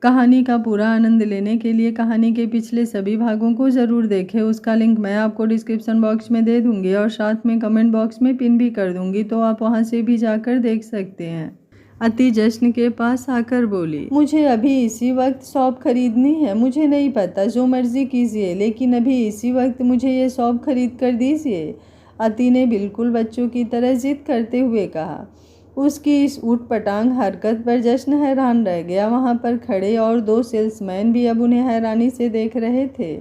कहानी का पूरा आनंद लेने के लिए कहानी के पिछले सभी भागों को ज़रूर देखें। उसका लिंक मैं आपको डिस्क्रिप्शन बॉक्स में दे दूंगी और साथ में कमेंट बॉक्स में पिन भी कर दूंगी, तो आप वहां से भी जाकर देख सकते हैं। अति जश्न के पास आकर बोली, मुझे अभी इसी वक्त शॉप खरीदनी है। मुझे नहीं पता, जो मर्जी कीजिए, लेकिन अभी इसी वक्त मुझे ये शॉप खरीद कर दीजिए। अति ने बिल्कुल बच्चों की तरह जिद करते हुए कहा। उसकी इस ऊटपटांग हरकत पर जश्न हैरान रह गया। वहाँ पर खड़े और दो सेल्समैन भी अब उन्हें हैरानी से देख रहे थे।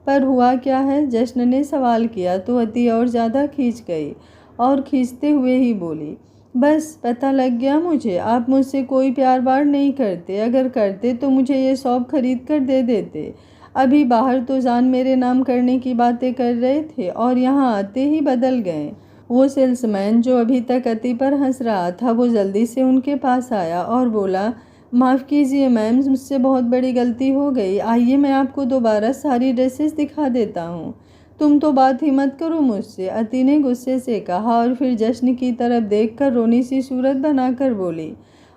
पर हुआ क्या है, जश्न ने सवाल किया तो अति और ज़्यादा खींच गई और खींचते हुए ही बोली, बस पता लग गया मुझे, आप मुझसे कोई प्यार वार नहीं करते। अगर करते तो मुझे ये शॉप खरीद कर दे देते। अभी बाहर तो जान मेरे नाम करने की बातें कर रहे थे और यहाँ आते ही बदल गए। वो सेल्समैन जो अभी तक अति पर हंस रहा था, वो जल्दी से उनके पास आया और बोला, माफ़ कीजिए मैम, मुझसे बहुत बड़ी गलती हो गई। आइए मैं आपको दोबारा सारी ड्रेसेस दिखा देता हूँ। तुम तो बात ही मत करो मुझसे, अति ने गुस्से से कहा और फिर जश्न की तरफ देखकर रोनी सी सूरत बनाकर बोली,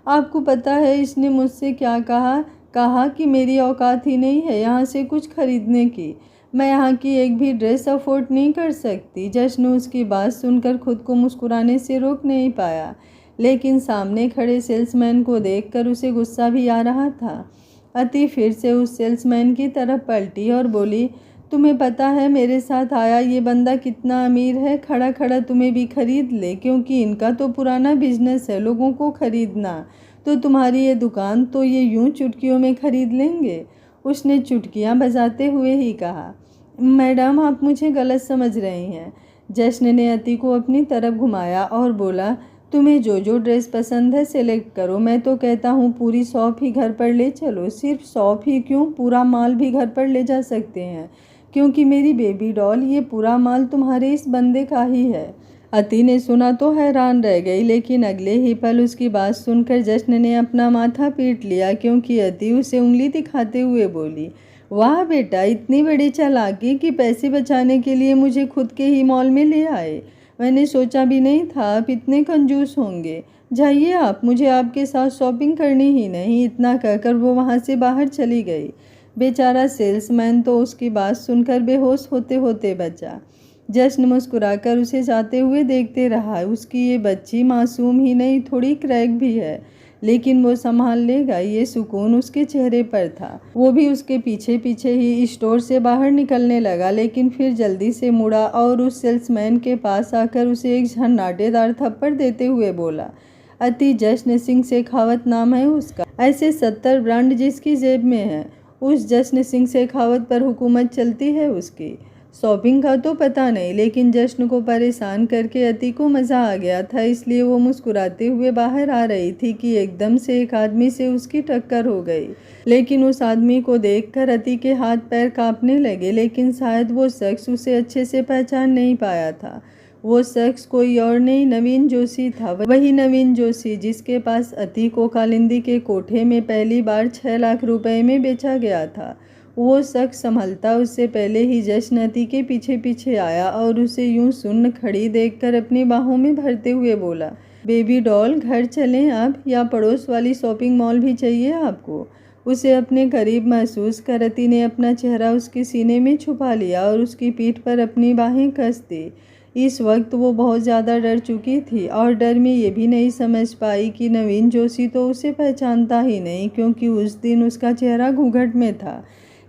आपको पता है इसने मुझसे क्या कहा कि मेरी औकात ही नहीं है यहाँ से कुछ खरीदने की। मैं यहाँ की एक भी ड्रेस अफोर्ड नहीं कर सकती। जश्न उसकी बात सुनकर खुद को मुस्कुराने से रोक नहीं पाया, लेकिन सामने खड़े सेल्समैन को देखकर उसे गुस्सा भी आ रहा था। अति फिर से उस सेल्समैन की तरफ पलटी और बोली, तुम्हें पता है मेरे साथ आया ये बंदा कितना अमीर है? खड़ा खड़ा तुम्हें भी खरीद ले, क्योंकि इनका तो पुराना बिजनेस है लोगों को खरीदना। तो तुम्हारी ये दुकान तो ये यूं चुटकियों में खरीद लेंगे। उसने चुटकियां बजाते हुए ही कहा, मैडम आप मुझे गलत समझ रही हैं। जश्न ने अति को अपनी तरफ घुमाया और बोला, तुम्हें जो जो ड्रेस पसंद है सेलेक्ट करो। मैं तो कहता हूँ पूरी शॉप ही घर पर ले चलो। सिर्फ शॉप ही क्यों, पूरा माल भी घर पर ले जा सकते हैं, क्योंकि मेरी बेबी डॉल ये पूरा माल तुम्हारे इस बंदे का ही है। अति ने सुना तो हैरान रह गई, लेकिन अगले ही पल उसकी बात सुनकर जश्न ने अपना माथा पीट लिया, क्योंकि अति उसे उंगली दिखाते हुए बोली, वाह बेटा, इतनी बड़ी चालाकी कि पैसे बचाने के लिए मुझे खुद के ही मॉल में ले आए। मैंने सोचा भी नहीं था आप इतने कंजूस होंगे। जाइए आप, मुझे आपके साथ शॉपिंग करनी ही नहीं। इतना कहकर वो वहाँ से बाहर चली गई। बेचारा सेल्समैन तो उसकी बात सुनकर बेहोश होते होते बचा। जश्न मुस्कुराकर उसे जाते हुए देखते रहा। उसकी ये बच्ची मासूम ही नहीं, थोड़ी क्रैक भी है, लेकिन वो संभाल लेगा, ये सुकून उसके चेहरे पर था। वो भी उसके पीछे पीछे ही स्टोर से बाहर निकलने लगा, लेकिन फिर जल्दी से मुड़ा और उस सेल्समैन के पास आकर उसे एक झन्नाटेदार थप्पड़ देते हुए बोला, अति जश्न सिंह शेखावत नाम है उसका। ऐसे 70 ब्रांड जिसकी जेब में है, उस जश्न सिंह शेखावत पर हुकूमत चलती है उसकी। शॉपिंग का तो पता नहीं, लेकिन जश्न को परेशान करके अति को मज़ा आ गया था, इसलिए वो मुस्कुराते हुए बाहर आ रही थी कि एकदम से एक आदमी से उसकी टक्कर हो गई। लेकिन उस आदमी को देखकर अति के हाथ पैर कांपने लगे, लेकिन शायद वो शख्स उसे अच्छे से पहचान नहीं पाया था। वो शख्स कोई और नहीं, नवीन जोशी था। वही नवीन जोशी जिसके पास अति को कालिंदी के कोठे में पहली बार 6 लाख रुपए में बेचा गया था। वो शख्स संभलता उससे पहले ही जश्न अति के पीछे पीछे आया और उसे यूं सुन्न खड़ी देखकर अपनी बाहों में भरते हुए बोला, बेबी डॉल, घर चलें आप, या पड़ोस वाली शॉपिंग मॉल भी चाहिए आपको? उसे अपने करीब महसूस कर अति ने अपना चेहरा उसके सीने में छुपा लिया और उसकी पीठ पर अपनी बाहें कस दी। इस वक्त वो बहुत ज़्यादा डर चुकी थी और डर में ये भी नहीं समझ पाई कि नवीन जोशी तो उसे पहचानता ही नहीं, क्योंकि उस दिन उसका चेहरा घूंघट में था।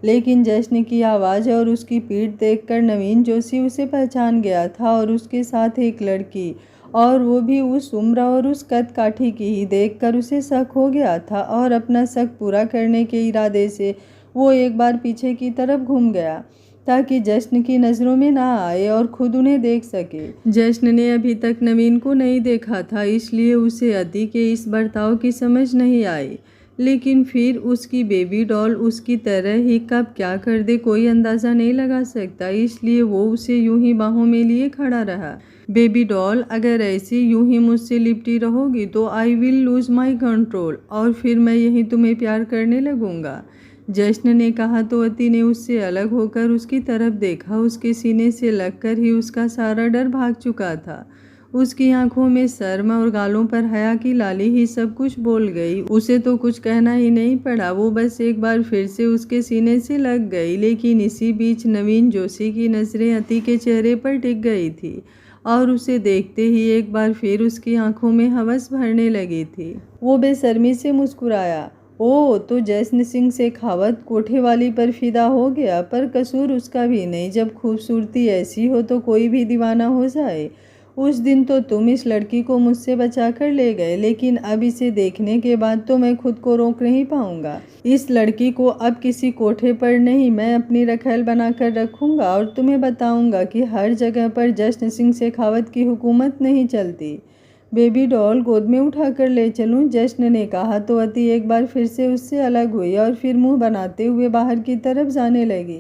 लेकिन जश्न की आवाज़ और उसकी पीठ देखकर नवीन जोशी उसे पहचान गया था, और उसके साथ एक लड़की, और वो भी उस उम्र और उस कद काठी की ही देखकर उसे शक हो गया था। और अपना शक पूरा करने के इरादे से वो एक बार पीछे की तरफ घूम गया, ताकि जश्न की नज़रों में ना आए और खुद उन्हें देख सके। जश्न ने अभी तक नवीन को नहीं देखा था, इसलिए उसे अति के इस बर्ताव की समझ नहीं आई। लेकिन फिर उसकी बेबी डॉल उसकी तरह ही कब क्या कर दे कोई अंदाज़ा नहीं लगा सकता, इसलिए वो उसे यूं ही बाहों में लिए खड़ा रहा। बेबी डॉल, अगर ऐसे यूं ही मुझसे लिपटी रहोगी तो I will lose my control, और फिर मैं यही तुम्हें प्यार करने लगूंगा। जश्न ने कहा तो अति ने उससे अलग होकर उसकी तरफ देखा। उसके सीने से लगकर ही उसका सारा डर भाग चुका था। उसकी आंखों में शर्म और गालों पर हया की लाली ही सब कुछ बोल गई। उसे तो कुछ कहना ही नहीं पड़ा, वो बस एक बार फिर से उसके सीने से लग गई। लेकिन इसी बीच नवीन जोशी की नज़रें अति के चेहरे पर टिक गई थी और उसे देखते ही एक बार फिर उसकी आंखों में हवस भरने लगी थी। वो बेशर्मी से मुस्कुराया। ओ, तो जश्न सिंह शेखावत कोठे वाली पर फिदा हो गया, पर कसूर उसका भी नहीं। जब खूबसूरती ऐसी हो तो कोई भी दीवाना हो जाए। उस दिन तो तुम इस लड़की को मुझसे बचा कर ले गए, लेकिन अब इसे देखने के बाद तो मैं खुद को रोक नहीं पाऊंगा। इस लड़की को अब किसी कोठे पर नहीं, मैं अपनी रखैल बनाकर रखूंगा और तुम्हें बताऊंगा कि हर जगह पर जश्न सिंह शेखावत की हुकूमत नहीं चलती। बेबी डॉल गोद में उठाकर ले चलूं? जश्न ने कहा तो अति एक बार फिर से उससे अलग हुई और फिर मुंह बनाते हुए बाहर की तरफ जाने लगी।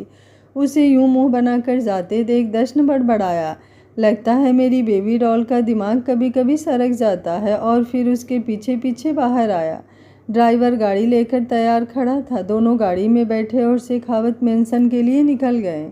उसे यूं मुंह बनाकर जाते देख जश्न बड़बड़ाया, लगता है मेरी बेबी डॉल का दिमाग कभी कभी सरक जाता है, और फिर उसके पीछे पीछे बाहर आया। ड्राइवर गाड़ी लेकर तैयार खड़ा था। दोनों गाड़ी में बैठे और शेखावत मेंशन के लिए निकल गए।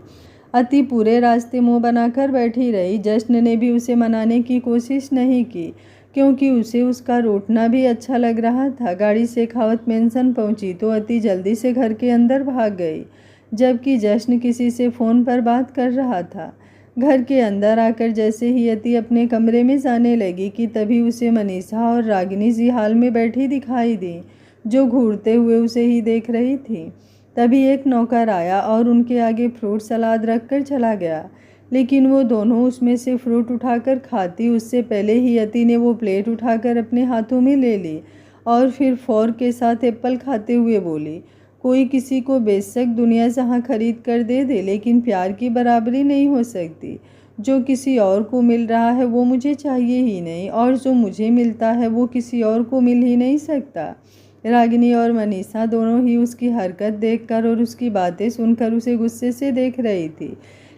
अति पूरे रास्ते मुंह बनाकर बैठी रही। जश्न ने भी उसे मनाने की कोशिश नहीं की, क्योंकि उसे उसका रूठना भी अच्छा लग रहा था। गाड़ी शेखावत मेंशन पहुंची तो अति जल्दी से घर के अंदर भाग गई, जबकि जश्न किसी से फ़ोन पर बात कर रहा था। घर के अंदर आकर जैसे ही अति अपने कमरे में जाने लगी कि तभी उसे मनीषा और रागिनी जी हाल में बैठी दिखाई दी, जो घूरते हुए उसे ही देख रही थी। तभी एक नौकर आया और उनके आगे फ्रूट सलाद रखकर चला गया, लेकिन वो दोनों उसमें से फ्रूट उठाकर खाती उससे पहले ही अति ने वो प्लेट उठाकर अपने हाथों में ले ली और फिर फोर्क के साथ एप्पल खाते हुए बोली, कोई किसी को बेशक दुनिया जहाँ खरीद कर दे दे, लेकिन प्यार की बराबरी नहीं हो सकती। जो किसी और को मिल रहा है वो मुझे चाहिए ही नहीं, और जो मुझे मिलता है वो किसी और को मिल ही नहीं सकता। रागिनी और मनीषा दोनों ही उसकी हरकत देखकर और उसकी बातें सुनकर उसे गुस्से से देख रही थी,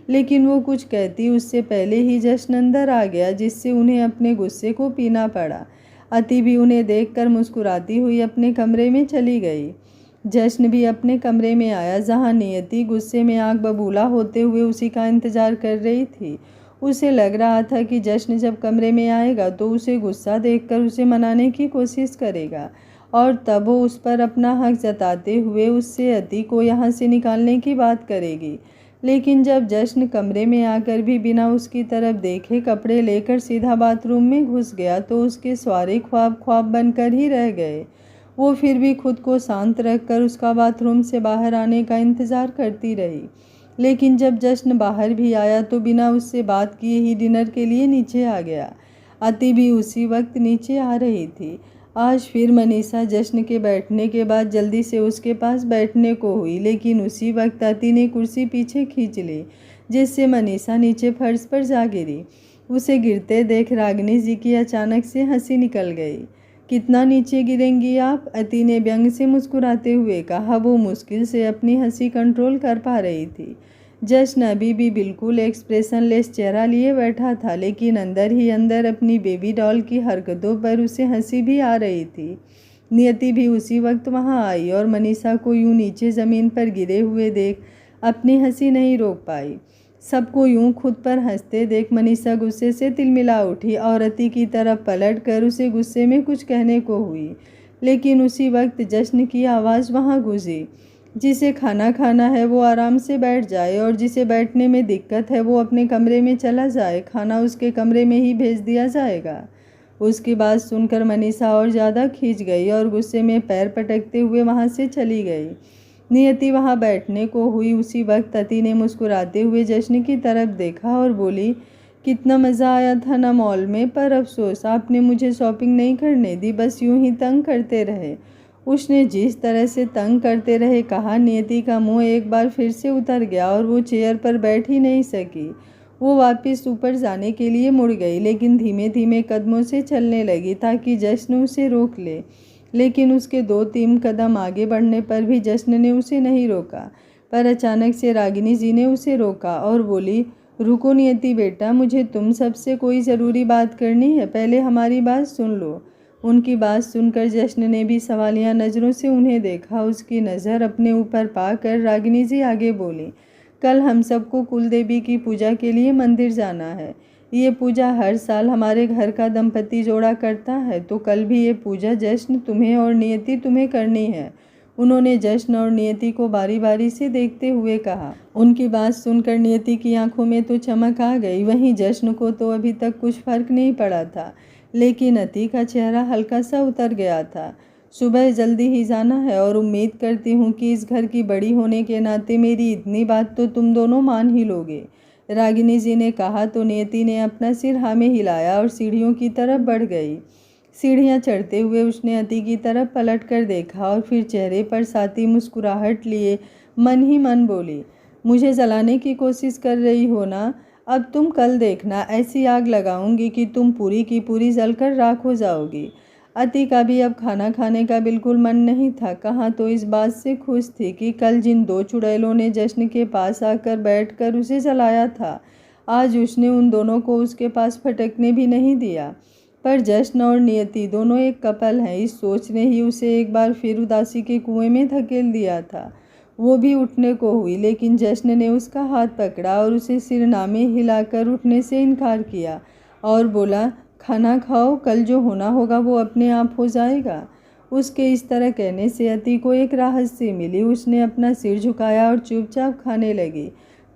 लेकिन वो कुछ कहती उससे पहले ही जश्न अंदर आ गया, जिससे उन्हें अपने गुस्से को पीना पड़ा। अति भी उन्हें देखकर मुस्कुराती हुई अपने कमरे में चली गई। जश्न भी अपने कमरे में आया, जहां नियति गुस्से में आग बबूला होते हुए उसी का इंतजार कर रही थी। उसे लग रहा था कि जश्न जब कमरे में आएगा तो उसे गुस्सा देखकर उसे मनाने की कोशिश करेगा, और तब वो उस पर अपना हक जताते हुए उससे अति को यहाँ से निकालने की बात करेगी। लेकिन जब जश्न कमरे में आकर भी बिना उसकी तरफ देखे कपड़े लेकर सीधा बाथरूम में घुस गया तो उसके सारे ख्वाब ख्वाब बनकर ही रह गए। वो फिर भी खुद को शांत रखकर उसका बाथरूम से बाहर आने का इंतज़ार करती रही। लेकिन जब जश्न बाहर भी आया तो बिना उससे बात किए ही डिनर के लिए नीचे आ गया। अति भी उसी वक्त नीचे आ रही थी। आज फिर मनीषा जश्न के बैठने के बाद जल्दी से उसके पास बैठने को हुई, लेकिन उसी वक्त अति ने कुर्सी पीछे खींच ली, जिससे मनीषा नीचे फर्श पर जा गिरी। उसे गिरते देख रागिनी जी की अचानक से हंसी निकल गई। कितना नीचे गिरेंगी आप? अति ने व्यंग से मुस्कुराते हुए कहा। वो मुश्किल से अपनी हंसी कंट्रोल कर पा रही थी। जश्न अभी भी बिल्कुल एक्सप्रेशनलेस चेहरा लिए बैठा था, लेकिन अंदर ही अंदर अपनी बेबी डॉल की हरकतों पर उसे हंसी भी आ रही थी। नियति भी उसी वक्त वहां आई और मनीषा को यूं नीचे ज़मीन पर गिरे हुए देख अपनी हंसी नहीं रोक पाई। सबको यूं खुद पर हंसते देख मनीषा गुस्से से तिलमिला उठी और अति की तरफ पलट कर उसे गुस्से में कुछ कहने को हुई, लेकिन उसी वक्त जश्न की आवाज़ वहां गूंजी, जिसे खाना खाना है वो आराम से बैठ जाए, और जिसे बैठने में दिक्कत है वो अपने कमरे में चला जाए, खाना उसके कमरे में ही भेज दिया जाएगा। उसकी बात सुनकर मनीषा और ज़्यादा खींच गई और गुस्से में पैर पटकते हुए वहाँ से चली गई। नियति वहाँ बैठने को हुई उसी वक्त अति ने मुस्कुराते हुए जश्न की तरफ देखा और बोली, कितना मज़ा आया था ना मॉल में, पर अफसोस आपने मुझे शॉपिंग नहीं करने दी, बस यूं ही तंग करते रहे। उसने जिस तरह से तंग करते रहे कहा, नियति का मुंह एक बार फिर से उतर गया और वो चेयर पर बैठ ही नहीं सकी। वो वापस ऊपर जाने के लिए मुड़ गई, लेकिन धीमे धीमे कदमों से चलने लगी ताकि जश्न उसे रोक ले, लेकिन उसके 2-3 कदम आगे बढ़ने पर भी जश्न ने उसे नहीं रोका। पर अचानक से रागिनी जी ने उसे रोका और बोली, रुको नियति बेटा, मुझे तुम सबसे कोई ज़रूरी बात करनी है, पहले हमारी बात सुन लो। उनकी बात सुनकर जश्न ने भी सवालिया नज़रों से उन्हें देखा। उसकी नज़र अपने ऊपर पाकर रागिनी जी आगे बोली, कल हम सबको कुल देवी की पूजा के लिए मंदिर जाना है। ये पूजा हर साल हमारे घर का दंपति जोड़ा करता है, तो कल भी ये पूजा जश्न तुम्हें और नियति तुम्हें करनी है। उन्होंने जश्न और नियति को बारी बारी से देखते हुए कहा। उनकी बात सुनकर नियति की आंखों में तो चमक आ गई, वहीं जश्न को तो अभी तक कुछ फर्क नहीं पड़ा था, लेकिन अति का चेहरा हल्का सा उतर गया था। सुबह जल्दी ही जाना है और उम्मीद करती हूँ कि इस घर की बड़ी होने के नाते मेरी इतनी बात तो तुम दोनों मान ही लोगे। रागिनी जी ने कहा तो नियति ने अपना सिर हाँ में हिलाया और सीढ़ियों की तरफ बढ़ गई। सीढ़ियाँ चढ़ते हुए उसने अति की तरफ पलट कर देखा और फिर चेहरे पर साती मुस्कुराहट लिए मन ही मन बोली, मुझे जलाने की कोशिश कर रही हो ना? अब तुम कल देखना, ऐसी आग लगाऊंगी कि तुम पूरी की पूरी जलकर राख हो जाओगी। अति का भी अब खाना खाने का बिल्कुल मन नहीं था। कहाँ तो इस बात से खुश थी कि कल जिन दो चुड़ैलों ने जश्न के पास आकर बैठकर उसे जलाया था, आज उसने उन दोनों को उसके पास फटकने भी नहीं दिया। पर जश्न और नियति दोनों एक कपल हैं, इस सोच ने ही उसे एक बार फिर उदासी के कुएं में धकेल दिया था। वो भी उठने को हुई, लेकिन जश्न ने उसका हाथ पकड़ा और उसे सिरनामे हिलाकर उठने से इनकार किया और बोला, खाना खाओ, कल जो होना होगा वो अपने आप हो जाएगा। उसके इस तरह कहने से अति को एक राहत सी मिली। उसने अपना सिर झुकाया और चुपचाप खाने लगी,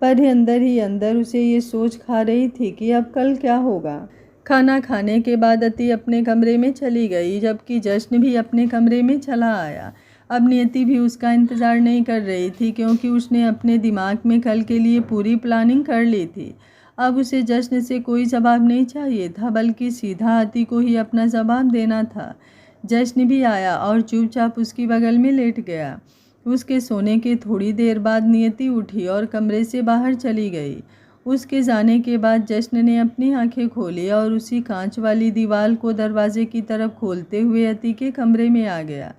पर अंदर ही अंदर उसे ये सोच खा रही थी कि अब कल क्या होगा। खाना खाने के बाद अति अपने कमरे में चली गई, जबकि जश्न भी अपने कमरे में चला आया। अब नियति भी उसका इंतज़ार नहीं कर रही थी, क्योंकि उसने अपने दिमाग में कल के लिए पूरी प्लानिंग कर ली थी। अब उसे जश्न से कोई जवाब नहीं चाहिए था, बल्कि सीधा अति को ही अपना जवाब देना था। जश्न भी आया और चुपचाप उसकी बगल में लेट गया। उसके सोने के थोड़ी देर बाद नियति उठी और कमरे से बाहर चली गई। उसके जाने के बाद जश्न ने अपनी आंखें खोली और उसी कांच वाली दीवार को दरवाजे की तरफ खोलते हुए अति के कमरे में आ गया।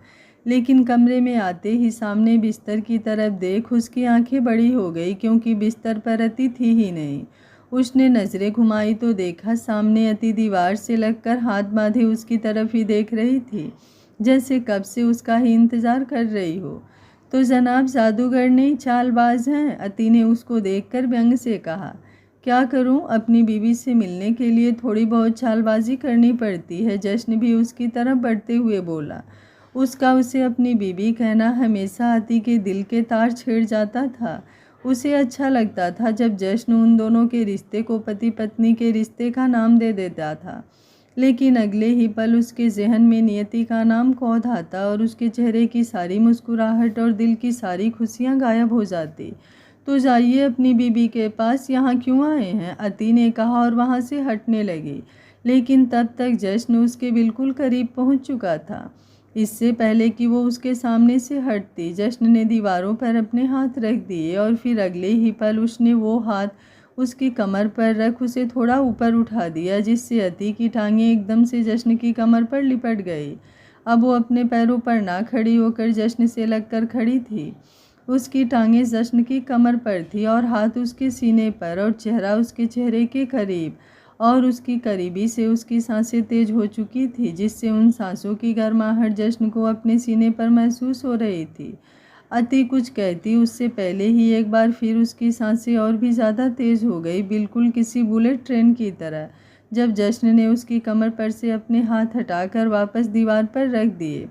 लेकिन कमरे में आते ही सामने बिस्तर की तरफ देख उसकी आंखें बड़ी हो गई, क्योंकि बिस्तर पर अति थी ही नहीं। उसने नज़रें घुमाई तो देखा सामने अति दीवार से लगकर हाथ बांधे उसकी तरफ ही देख रही थी, जैसे कब से उसका ही इंतज़ार कर रही हो। तो जनाब जादूगर नहीं चालबाज हैं? अति ने उसको देखकर व्यंग से कहा। क्या करूं, अपनी बीवी से मिलने के लिए थोड़ी बहुत चालबाजी करनी पड़ती है। जश्न भी उसकी तरफ बढ़ते हुए बोला। उसका उसे अपनी बीवी कहना हमेशा अति के दिल के तार छेड़ जाता था। उसे अच्छा लगता था जब जश्न उन दोनों के रिश्ते को पति पत्नी के रिश्ते का नाम दे देता था, लेकिन अगले ही पल उसके जहन में नियति का नाम कौंध आता और उसके चेहरे की सारी मुस्कुराहट और दिल की सारी खुशियां गायब हो जाती। तो जाइए अपनी बीबी के पास, यहाँ क्यों आए हैं? अति ने कहा और वहाँ से हटने लगी, लेकिन तब तक जश्न उसके बिल्कुल करीब पहुँच चुका था। इससे पहले कि वो उसके सामने से हटती, जश्न ने दीवारों पर अपने हाथ रख दिए और फिर अगले ही पल उसने वो हाथ उसकी कमर पर रख उसे थोड़ा ऊपर उठा दिया, जिससे अति की टांगें एकदम से जश्न की कमर पर लिपट गई। अब वो अपने पैरों पर ना खड़ी होकर जश्न से लगकर खड़ी थी। उसकी टांगें जश्न की कमर पर थी और हाथ उसके सीने पर और चेहरा उसके चेहरे के करीब, और उसकी करीबी से उसकी सांसें तेज हो चुकी थी, जिससे उन सांसों की गर्माहट जश्न को अपने सीने पर महसूस हो रही थी। अति कुछ कहती उससे पहले ही एक बार फिर उसकी सांसें और भी ज़्यादा तेज़ हो गई, बिल्कुल किसी बुलेट ट्रेन की तरह, जब जश्न ने उसकी कमर पर से अपने हाथ हटाकर वापस दीवार पर रख दिए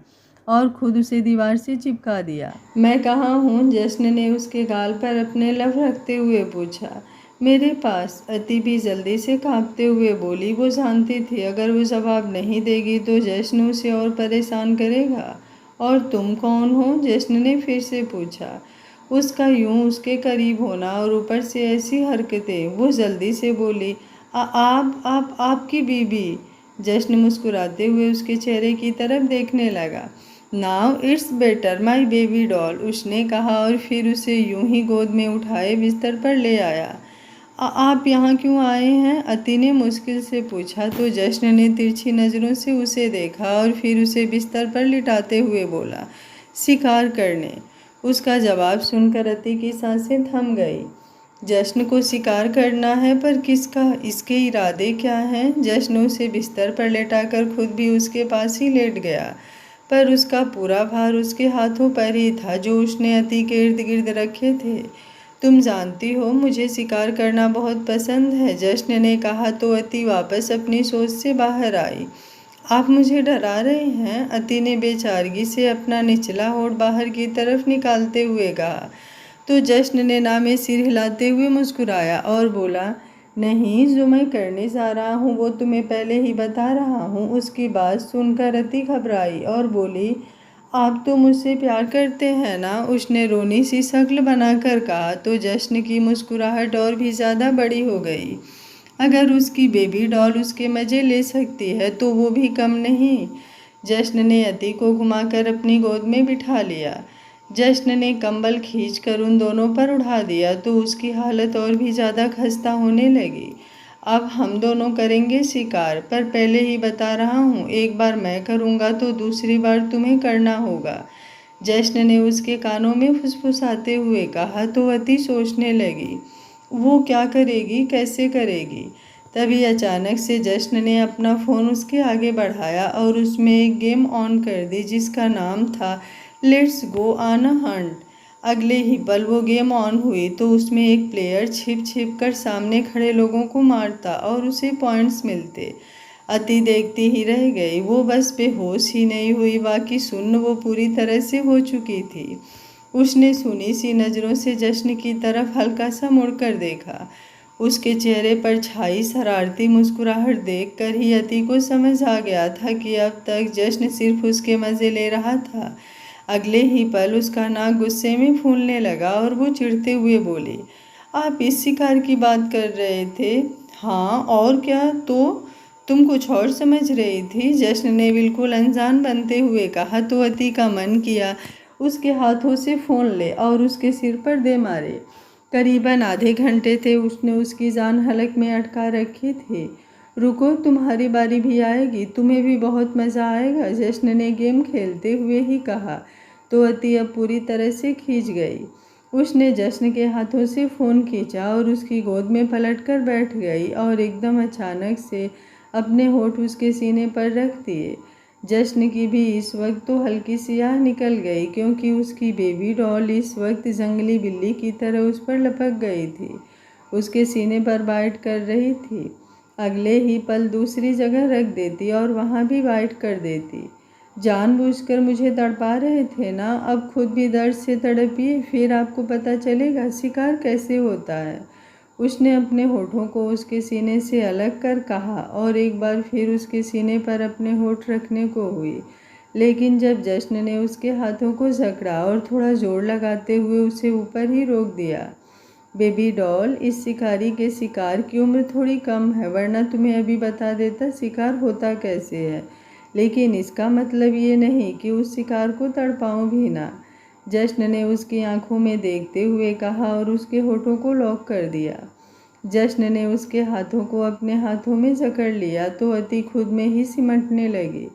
और खुद उसे दीवार से चिपका दिया। मैं कहाँ हूँ? जश्न ने उसके गाल पर अपने लब रखते हुए पूछा। मेरे पास, अति भी जल्दी से कांपते हुए बोली। वो जानती थी अगर वो जवाब नहीं देगी तो जश्न उसे और परेशान करेगा। और तुम कौन हो? जश्न ने फिर से पूछा। उसका यूं उसके करीब होना और ऊपर से ऐसी हरकतें। वो जल्दी से बोली, आप आपकी बीबी। जश्न मुस्कुराते हुए उसके चेहरे की तरफ देखने लगा। Now it's better my baby doll, उसने कहा और फिर उसे यूं ही गोद में उठाए बिस्तर पर ले आया। आप यहाँ क्यों आए हैं? अति ने मुश्किल से पूछा तो जश्न ने तिरछी नज़रों से उसे देखा और फिर उसे बिस्तर पर लिटाते हुए बोला, शिकार करने। उसका जवाब सुनकर अति की सांसें थम गई। जश्न को शिकार करना है, पर किसका? इसके इरादे क्या हैं? जश्न उसे बिस्तर पर लेटाकर खुद भी उसके पास ही लेट गया, पर उसका पूरा भार उसके हाथों पर ही था जो उसने अति के इर्द गिर्द रखे थे। तुम जानती हो मुझे शिकार करना बहुत पसंद है, जश्न ने कहा तो अति वापस अपनी सोच से बाहर आई। आप मुझे डरा रहे हैं, अति ने बेचारगी से अपना निचला होठ बाहर की तरफ निकालते हुए कहा। तो जश्न ने ना में सिर हिलाते हुए मुस्कुराया और बोला, नहीं, जो मैं करने जा रहा हूँ वो तुम्हें पहले ही बता रहा हूँ। उसकी बात सुनकर अति घबराई और बोली, आप तो मुझसे प्यार करते हैं ना? उसने रोनी सी शक्ल बनाकर कहा तो जश्न की मुस्कुराहट और भी ज़्यादा बड़ी हो गई। अगर उसकी बेबी डॉल उसके मज़े ले सकती है तो वो भी कम नहीं। जश्न ने अति को घुमाकर अपनी गोद में बिठा लिया। जश्न ने कंबल खींचकर उन दोनों पर उड़ा दिया तो उसकी हालत और भी ज़्यादा खस्ता होने लगी। अब हम दोनों करेंगे शिकार, पर पहले ही बता रहा हूँ, एक बार मैं करूँगा तो दूसरी बार तुम्हें करना होगा। जश्न ने उसके कानों में फुसफुसाते हुए कहा तो अति सोचने लगी, वो क्या करेगी, कैसे करेगी। तभी अचानक से जश्न ने अपना फ़ोन उसके आगे बढ़ाया और उसमें एक गेम ऑन कर दी जिसका नाम था let's go on a Hunt. अगले ही पल वो गेम ऑन हुई तो उसमें एक प्लेयर छिप छिप कर सामने खड़े लोगों को मारता और उसे पॉइंट्स मिलते। अति देखती ही रह गई, वो बस बेहोश ही नहीं हुई, बाकी सुन्न वो पूरी तरह से हो चुकी थी। उसने सुनी सी नज़रों से जश्न की तरफ हल्का सा मुड़कर देखा। उसके चेहरे पर छाई शरारती मुस्कुराहट देखकर ही अति को समझ आ गया था कि अब तक जश्न सिर्फ उसके मज़े ले रहा था। अगले ही पल उसका नाक गुस्से में फूलने लगा और वो चिढ़ते हुए बोली, आप इस शिकार की बात कर रहे थे? हाँ और क्या, तो तुम कुछ और समझ रही थी, जश्न ने बिल्कुल अनजान बनते हुए कहा तो अति का मन किया उसके हाथों से फ़ोन ले और उसके सिर पर दे मारे। करीबन आधे घंटे थे उसने उसकी जान हलक में अटका रखी थी। रुको, तुम्हारी बारी भी आएगी, तुम्हें भी बहुत मज़ा आएगा, जश्न ने गेम खेलते हुए ही कहा तो अति अब पूरी तरह से खींच गई। उसने जश्न के हाथों से फ़ोन खींचा और उसकी गोद में पलटकर बैठ गई और एकदम अचानक से अपने होठ उसके सीने पर रख दिए। जश्न की भी इस वक्त तो हल्की सी आह निकल गई क्योंकि उसकी बेबी डॉल इस वक्त जंगली बिल्ली की तरह उस पर लपक गई थी, उसके सीने पर बाइट कर रही थी। अगले ही पल दूसरी जगह रख देती और वहाँ भी बाइट कर देती। जानबूझकर मुझे तड़पा रहे थे ना, अब खुद भी दर्द से तड़पिए, फिर आपको पता चलेगा शिकार कैसे होता है। उसने अपने होठों को उसके सीने से अलग कर कहा और एक बार फिर उसके सीने पर अपने होठ रखने को हुई, लेकिन जब जश्न ने उसके हाथों को जकड़ा और थोड़ा जोर लगाते हुए उसे ऊपर ही रोक दिया। बेबी डॉल, इस शिकारी के शिकार की उम्र थोड़ी कम है, वरना तुम्हें अभी बता देता शिकार होता कैसे है, लेकिन इसका मतलब ये नहीं कि उस शिकार को तड़पाऊं भी ना। जश्न ने उसकी आंखों में देखते हुए कहा और उसके होठों को लॉक कर दिया। जश्न ने उसके हाथों को अपने हाथों में जकड़ लिया तो अति खुद में ही सिमटने लगी।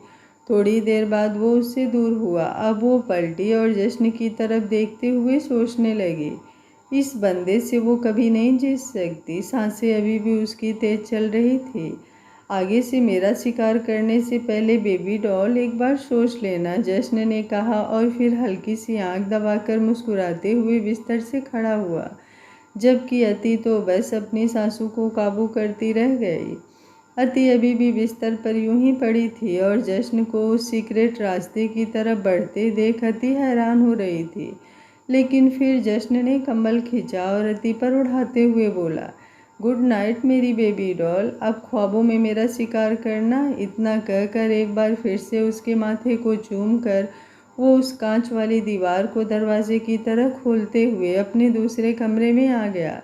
थोड़ी देर बाद वो उससे दूर हुआ। अब वो पलटी और जश्न की तरफ देखते हुए सोचने लगी, इस बंदे से वो कभी नहीं जीत सकती। सांसें अभी भी उसकी तेज चल रही थी। आगे से मेरा शिकार करने से पहले बेबी डॉल एक बार सोच लेना, जश्न ने कहा और फिर हल्की सी आंख दबाकर मुस्कुराते हुए बिस्तर से खड़ा हुआ, जबकि अति तो बस अपनी सासू को काबू करती रह गई। अति अभी भी बिस्तर पर यूं ही पड़ी थी और जश्न को उस सीक्रेट रास्ते की तरफ बढ़ते देख अति हैरान हो रही थी। लेकिन फिर जश्न ने कंबल खींचा और अति पर उड़ाते हुए बोला, गुड नाइट मेरी बेबी डॉल, अब ख्वाबों में मेरा शिकार करना। इतना कहकर एक बार फिर से उसके माथे को चूम कर वो उस कांच वाली दीवार को दरवाजे की तरह खोलते हुए अपने दूसरे कमरे में आ गया,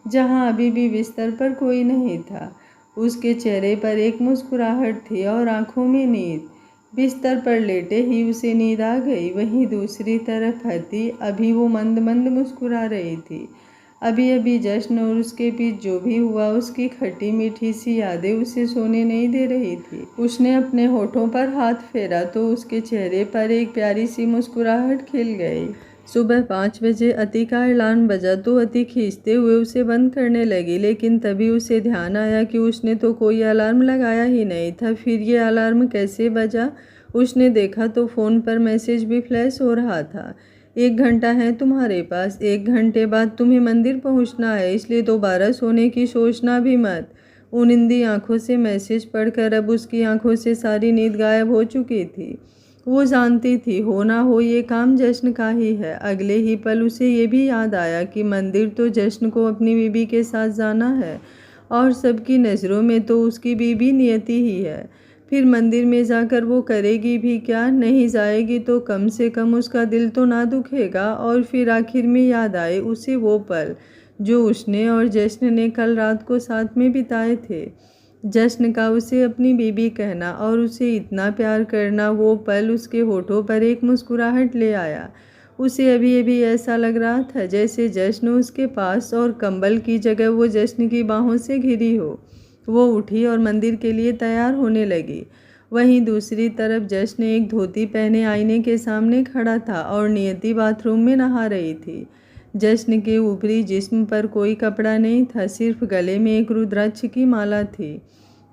जहां अभी भी बिस्तर पर कोई नहीं था। उसके चेहरे पर एक मुस्कुराहट थी और आंखों में नींद। बिस्तर पर लेटे ही उसे नींद आ गई। वहीं दूसरी तरफ अति अभी वो मंद मंद मुस्कुरा रही थी। अभी अभी जश्न और उसके बीच जो भी हुआ उसकी खट्टी मीठी सी यादें उसे सोने नहीं दे रही थी। उसने अपने होठों पर हाथ फेरा तो उसके चेहरे पर एक प्यारी सी मुस्कुराहट खिल गई। सुबह 5 बजे अति का अलार्म बजा तो अति खींचते हुए उसे बंद करने लगी, लेकिन तभी उसे ध्यान आया कि उसने तो कोई अलार्म लगाया ही नहीं था। फिर ये अलार्म कैसे बजा? उसने देखा तो फ़ोन पर मैसेज भी फ्लैश हो रहा था। 1 घंटा है तुम्हारे पास। 1 घंटे बाद तुम्हें मंदिर पहुंचना है, इसलिए दोबारा सोने की सोचना भी मत। उनिंदी आंखों से मैसेज पढ़कर अब उसकी आंखों से सारी नींद गायब हो चुकी थी। वो जानती थी हो ना हो ये काम जश्न का ही है। अगले ही पल उसे ये भी याद आया कि मंदिर तो जश्न को अपनी बीबी के साथ जाना है और सबकी नज़रों में तो उसकी बीबी नियति ही है। फिर मंदिर में जाकर वो करेगी भी क्या? नहीं जाएगी तो कम से कम उसका दिल तो ना दुखेगा। और फिर आखिर में याद आए उसे वो पल जो उसने और जश्न ने कल रात को साथ में बिताए थे। जश्न का उसे अपनी बीबी कहना और उसे इतना प्यार करना, वो पल उसके होठों पर एक मुस्कुराहट ले आया। उसे अभी अभी ऐसा लग रहा था जैसे जश्न उसके पास और कंबल की जगह वो जश्न की बाहों से घिरी हो। वो उठी और मंदिर के लिए तैयार होने लगी। वहीं दूसरी तरफ जश्न एक धोती पहने आईने के सामने खड़ा था और नियति बाथरूम में नहा रही थी। जश्न के ऊपरी जिस्म पर कोई कपड़ा नहीं था, सिर्फ गले में एक रुद्राक्ष की माला थी।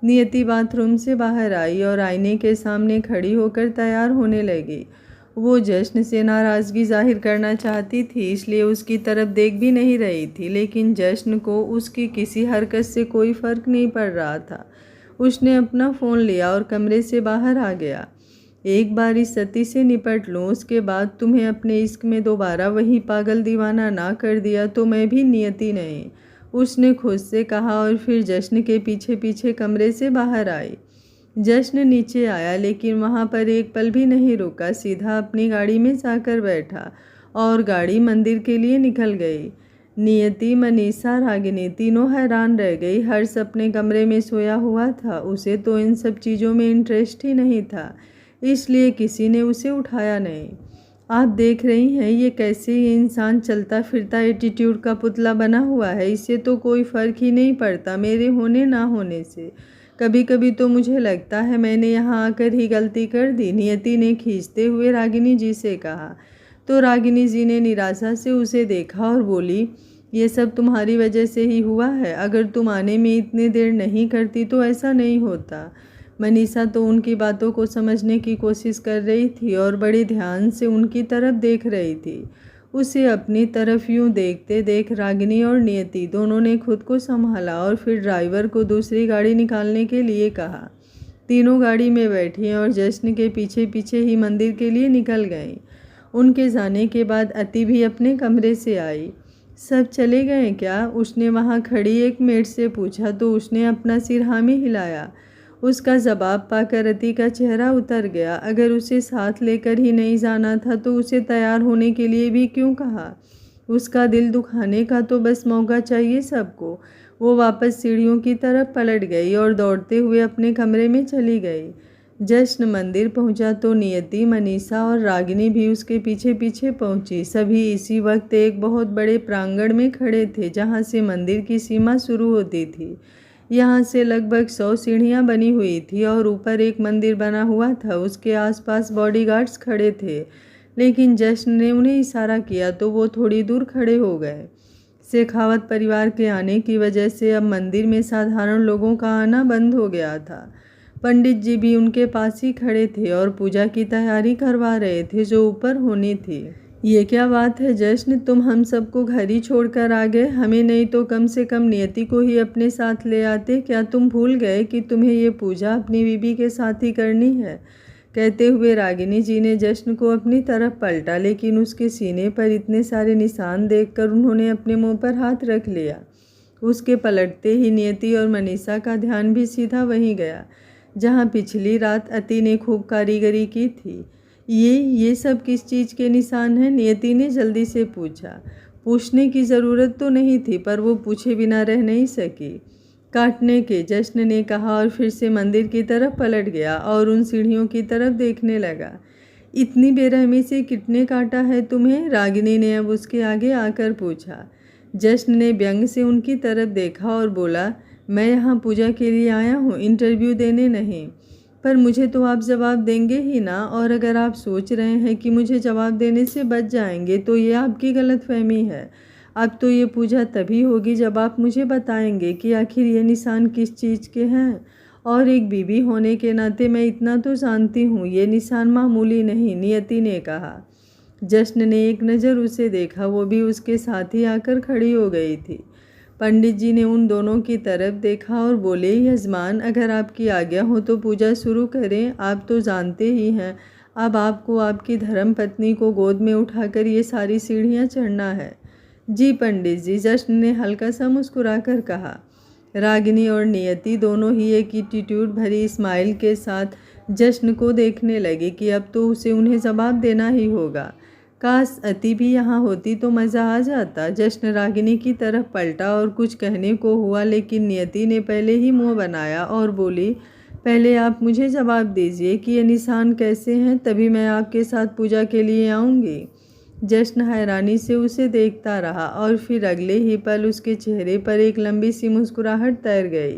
नियति बाथरूम से बाहर आई और आईने के सामने खड़ी होकर तैयार होने लगी। वो जश्न से नाराज़गी जाहिर करना चाहती थी, इसलिए उसकी तरफ देख भी नहीं रही थी, लेकिन जश्न को उसकी किसी हरकत से कोई फ़र्क नहीं पड़ रहा था। उसने अपना फ़ोन लिया और कमरे से बाहर आ गया। एक बार इस सती से निपट लूँ, उसके बाद तुम्हें अपने इश्क में दोबारा वही पागल दीवाना ना कर दिया तो मैं भी नियति नहीं, उसने खुद से कहा और फिर जश्न के पीछे पीछे कमरे से बाहर आई। जश्न नीचे आया लेकिन वहाँ पर एक पल भी नहीं रुका, सीधा अपनी गाड़ी में जाकर बैठा और गाड़ी मंदिर के लिए निकल गई। नियति, मनीषा, रागिनी तीनों हैरान रह गई। हर्ष अपने कमरे में सोया हुआ था, उसे तो इन सब चीज़ों में इंटरेस्ट ही नहीं था, इसलिए किसी ने उसे उठाया नहीं। आप देख रही हैं ये कैसे ये इंसान चलता फिरता एटीट्यूड का पुतला बना हुआ है, इससे तो कोई फ़र्क ही नहीं पड़ता मेरे होने ना होने से। कभी कभी तो मुझे लगता है मैंने यहाँ आकर ही गलती कर दी, नियति ने खींचते हुए रागिनी जी से कहा। तो रागिनी जी ने निराशा से उसे देखा और बोली, ये सब तुम्हारी वजह से ही हुआ है, अगर तुम आने में इतनी देर नहीं करती तो ऐसा नहीं होता। मनीषा तो उनकी बातों को समझने की कोशिश कर रही थी और बड़े ध्यान से उनकी तरफ देख रही थी। उसे अपनी तरफ यूं देखते देख रागिनी और नियति दोनों ने खुद को संभाला और फिर ड्राइवर को दूसरी गाड़ी निकालने के लिए कहा। तीनों गाड़ी में बैठी और जश्न के पीछे पीछे ही मंदिर के लिए निकल गईं। उनके जाने के बाद अति भी अपने कमरे से आई। सब चले गए क्या? उसने वहाँ खड़ी एक मेड से पूछा तो उसने अपना सिर हाँ में हिलाया। उसका जवाब पाकर अति का चेहरा उतर गया। अगर उसे साथ लेकर ही नहीं जाना था तो उसे तैयार होने के लिए भी क्यों कहा? उसका दिल दुखाने का तो बस मौका चाहिए सबको। वो वापस सीढ़ियों की तरफ पलट गई और दौड़ते हुए अपने कमरे में चली गई। जश्न मंदिर पहुंचा तो नियति, मनीषा और रागिनी भी उसके पीछे पीछे पहुंची। सभी इसी वक्त एक बहुत बड़े प्रांगण में खड़े थे जहां से मंदिर की सीमा शुरू होती थी। यहाँ से लगभग 100 सीढ़ियाँ बनी हुई थी और ऊपर एक मंदिर बना हुआ था। उसके आसपास बॉडीगार्ड्स खड़े थे, लेकिन जश्न ने उन्हें इशारा किया तो वो थोड़ी दूर खड़े हो गए। शेखावत परिवार के आने की वजह से अब मंदिर में साधारण लोगों का आना बंद हो गया था। पंडित जी भी उनके पास ही खड़े थे और पूजा की तैयारी करवा रहे थे जो ऊपर होनी थी। ये क्या बात है जश्न, तुम हम सबको घर ही छोड़कर आ गए? हमें नहीं तो कम से कम नियति को ही अपने साथ ले आते। क्या तुम भूल गए कि तुम्हें ये पूजा अपनी बीबी के साथ ही करनी है? कहते हुए रागिनी जी ने जश्न को अपनी तरफ पलटा, लेकिन उसके सीने पर इतने सारे निशान देखकर उन्होंने अपने मुंह पर हाथ रख लिया। उसके पलटते ही नियति और मनीषा का ध्यान भी सीधा वहीं गया जहाँ पिछली रात अति ने खूब कारीगरी की थी। ये सब किस चीज़ के निशान हैं? नियति ने जल्दी से पूछा। पूछने की ज़रूरत तो नहीं थी पर वो पूछे बिना रह नहीं सकी। काटने के, जश्न ने कहा और फिर से मंदिर की तरफ पलट गया और उन सीढ़ियों की तरफ देखने लगा। इतनी बेरहमी से कितने काटा है तुम्हें? रागिनी ने अब उसके आगे आकर पूछा। जश्न ने व्यंग से उनकी तरफ देखा और बोला, मैं यहाँ पूजा के लिए आया हूँ, इंटरव्यू देने नहीं। पर मुझे तो आप जवाब देंगे ही ना, और अगर आप सोच रहे हैं कि मुझे जवाब देने से बच जाएंगे तो ये आपकी गलतफहमी है। अब तो ये पूजा तभी होगी जब आप मुझे बताएंगे कि आखिर ये निशान किस चीज़ के हैं। और एक बीवी होने के नाते मैं इतना तो जानती हूँ, ये निशान मामूली नहीं, नियति ने कहा। जश्न ने एक नज़र उसे देखा, वो भी उसके साथ ही आकर खड़ी हो गई थी। पंडित जी ने उन दोनों की तरफ देखा और बोले, यजमान, अगर आपकी आज्ञा हो तो पूजा शुरू करें। आप तो जानते ही हैं, अब आपको आपकी धर्म पत्नी को गोद में उठाकर ये सारी सीढ़ियाँ चढ़ना है। जी पंडित जी, जश्न ने हल्का सा मुस्कुराकर कहा। रागिनी और नियति दोनों ही एक एटीट्यूड भरी स्माइल के साथ जश्न को देखने लगे कि अब तो उसे उन्हें जवाब देना ही होगा। काश अति भी यहाँ होती तो मज़ा आ जाता। जश्न रागिनी की तरफ पलटा और कुछ कहने को हुआ, लेकिन नियति ने पहले ही मुंह बनाया और बोली, पहले आप मुझे जवाब दीजिए कि ये निशान कैसे हैं, तभी मैं आपके साथ पूजा के लिए आऊँगी। जश्न हैरानी से उसे देखता रहा और फिर अगले ही पल उसके चेहरे पर एक लंबी सी मुस्कुराहट तैर गई,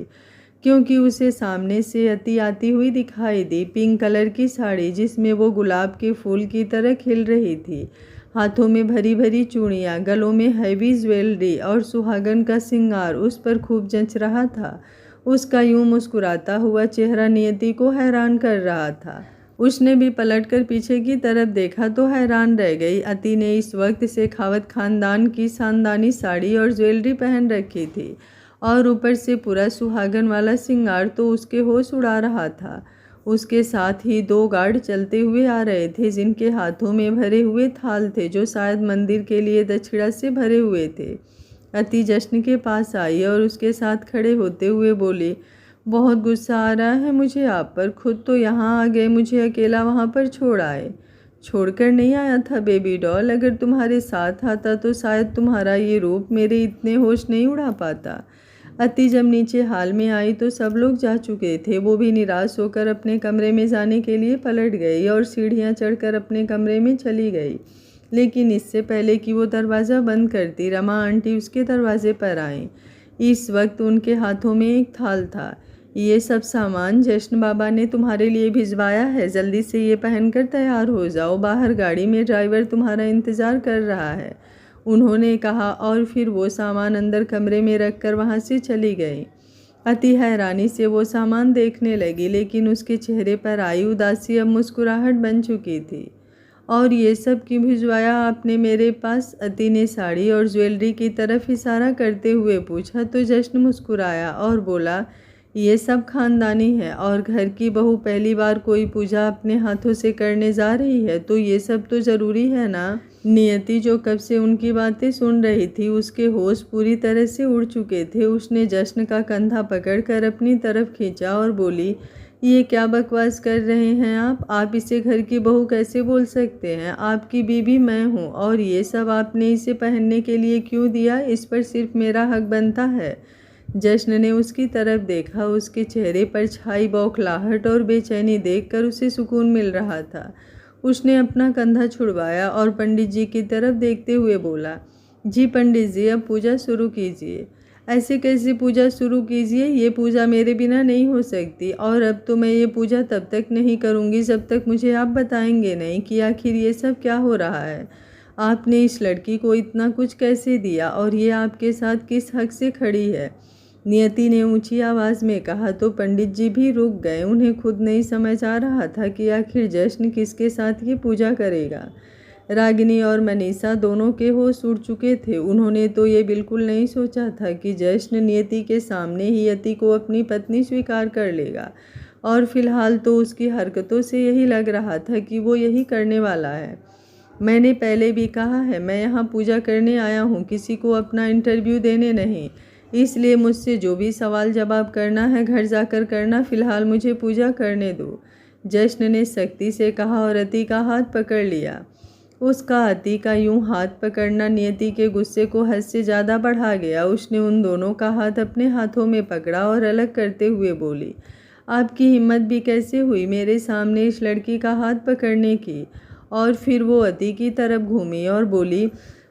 क्योंकि उसे सामने से अति आती हुई दिखाई दी। पिंक कलर की साड़ी जिसमें वो गुलाब के फूल की तरह खिल रही थी, हाथों में भरी भरी चूड़ियाँ, गलों में हैवी ज्वेलरी और सुहागन का श्रृंगार उस पर खूब जंच रहा था। उसका यूं मुस्कुराता हुआ चेहरा नियति को हैरान कर रहा था। उसने भी पलटकर पीछे की तरफ देखा तो हैरान रह गई। अति ने इस वक्त शेखावत खानदान की शानदानी साड़ी और ज्वेलरी पहन रखी थी और ऊपर से पूरा सुहागन वाला श्रृंगार तो उसके होश उड़ा रहा था। उसके साथ ही 2 गार्ड चलते हुए आ रहे थे, जिनके हाथों में भरे हुए थाल थे, जो शायद मंदिर के लिए दक्षिणा से भरे हुए थे। अति जश्न के पास आई और उसके साथ खड़े होते हुए बोली, बहुत गुस्सा आ रहा है मुझे आप पर। खुद तो यहाँ आ गए, मुझे अकेला वहाँ पर छोड़ आए। छोड़कर नहीं आया था बेबी डॉल, अगर तुम्हारे साथ आता तो शायद तुम्हारा ये रूप मेरे इतने होश नहीं उड़ा पाता। अति जब नीचे हाल में आई तो सब लोग जा चुके थे। वो भी निराश होकर अपने कमरे में जाने के लिए पलट गई और सीढ़ियाँ चढ़कर अपने कमरे में चली गई। लेकिन इससे पहले कि वो दरवाज़ा बंद करती, रमा आंटी उसके दरवाजे पर आईं। इस वक्त उनके हाथों में एक थाल था। ये सब सामान जश्न बाबा ने तुम्हारे लिए भिजवाया है, जल्दी से ये पहनकर तैयार हो जाओ, बाहर गाड़ी में ड्राइवर तुम्हारा इंतज़ार कर रहा है, उन्होंने कहा और फिर वो सामान अंदर कमरे में रखकर वहाँ से चली गई। अति हैरानी से वो सामान देखने लगी, लेकिन उसके चेहरे पर आई उदासी अब मुस्कुराहट बन चुकी थी। और ये सब क्यों भिजवाया आपने मेरे पास? अति ने साड़ी और ज्वेलरी की तरफ इशारा करते हुए पूछा तो जश्न मुस्कुराया और बोला, ये सब खानदानी है और घर की बहू पहली बार कोई पूजा अपने हाथों से करने जा रही है तो ये सब तो ज़रूरी है ना। नियति जो कब से उनकी बातें सुन रही थी, उसके होश पूरी तरह से उड़ चुके थे। उसने जश्न का कंधा पकड़कर अपनी तरफ खींचा और बोली, ये क्या बकवास कर रहे हैं आप इसे घर की बहू कैसे बोल सकते हैं? आपकी बीवी मैं हूँ और ये सब आपने इसे पहनने के लिए क्यों दिया? इस पर सिर्फ मेरा हक बनता है। जश्न ने उसकी तरफ देखा, उसके चेहरे पर छाई बौखलाहट और बेचैनी देखकर उसे सुकून मिल रहा था। उसने अपना कंधा छुड़वाया और पंडित जी की तरफ देखते हुए बोला, जी पंडित जी, अब पूजा शुरू कीजिए। ऐसे कैसे पूजा शुरू कीजिए? ये पूजा मेरे बिना नहीं हो सकती और अब तो मैं ये पूजा तब तक नहीं करूँगी जब तक मुझे आप बताएंगे नहीं कि आखिर ये सब क्या हो रहा है। आपने इस लड़की को इतना कुछ कैसे दिया और ये आपके साथ किस हक से खड़ी है? नियति ने ऊंची आवाज़ में कहा तो पंडित जी भी रुक गए। उन्हें खुद नहीं समझ आ रहा था कि आखिर जश्न किसके साथ ये पूजा करेगा। रागिनी और मनीषा दोनों के होश उड़ चुके थे। उन्होंने तो ये बिल्कुल नहीं सोचा था कि जश्न नियति के सामने ही अति को अपनी पत्नी स्वीकार कर लेगा, और फिलहाल तो उसकी हरकतों से यही लग रहा था कि वो यही करने वाला है। मैंने पहले भी कहा है, मैं यहाँ पूजा करने आया हूँ, किसी को अपना इंटरव्यू देने नहीं। इसलिए मुझसे जो भी सवाल जवाब करना है घर जाकर करना, फिलहाल मुझे पूजा करने दो। जश्न ने सख्ती से कहा और अति का हाथ पकड़ लिया। उसका अति का यूं हाथ पकड़ना नियति के गुस्से को हद से ज़्यादा बढ़ा गया। उसने उन दोनों का हाथ अपने हाथों में पकड़ा और अलग करते हुए बोली, आपकी हिम्मत भी कैसे हुई मेरे सामने इस लड़की का हाथ पकड़ने की? और फिर वो अति की तरफ घूमी और बोली,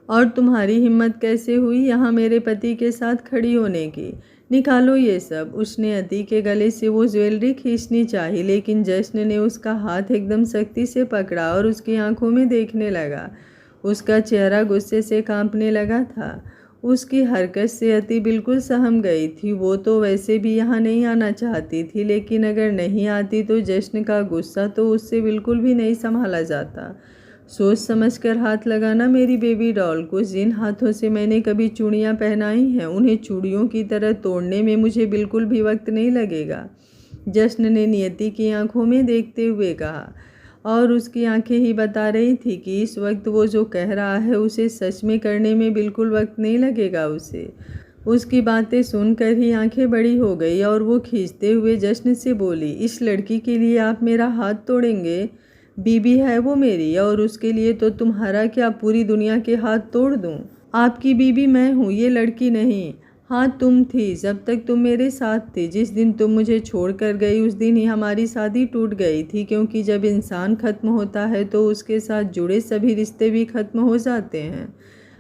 और तुम्हारी हिम्मत कैसे हुई यहाँ मेरे पति के साथ खड़ी होने की? निकालो ये सब। उसने अति के गले से वो ज्वेलरी खींचनी चाही, लेकिन जश्न ने उसका हाथ एकदम सख्ती से पकड़ा और उसकी आंखों में देखने लगा। उसका चेहरा गुस्से से कांपने लगा था। उसकी हरकत से अति बिल्कुल सहम गई थी। वो तो वैसे भी यहाँ नहीं आना चाहती थी, लेकिन अगर नहीं आती तो जश्न का गुस्सा तो उससे बिल्कुल भी नहीं संभाला जाता। सोच समझकर हाथ लगाना मेरी बेबी डॉल को। जिन हाथों से मैंने कभी चूड़ियाँ पहनाई हैं उन्हें चूड़ियों की तरह तोड़ने में मुझे बिल्कुल भी वक्त नहीं लगेगा। जश्न ने नियति की आंखों में देखते हुए कहा, और उसकी आंखें ही बता रही थी कि इस वक्त वो जो कह रहा है उसे सच में करने में बिल्कुल वक्त नहीं लगेगा उसे। उसकी बातें सुनकर ही आंखें बड़ी हो गई और वो खींचते हुए जश्न से बोली, इस लड़की के लिए आप मेरा हाथ तोड़ेंगे? बीबी है वो मेरी, और उसके लिए तो तुम्हारा क्या, पूरी दुनिया के हाथ तोड़ दूं? आपकी बीबी मैं हूँ, ये लड़की नहीं। हाँ तुम थी, जब तक तुम मेरे साथ थे। जिस दिन तुम मुझे छोड़ कर गई उस दिन ही हमारी शादी टूट गई थी, क्योंकि जब इंसान ख़त्म होता है तो उसके साथ जुड़े सभी रिश्ते भी ख़त्म हो जाते हैं।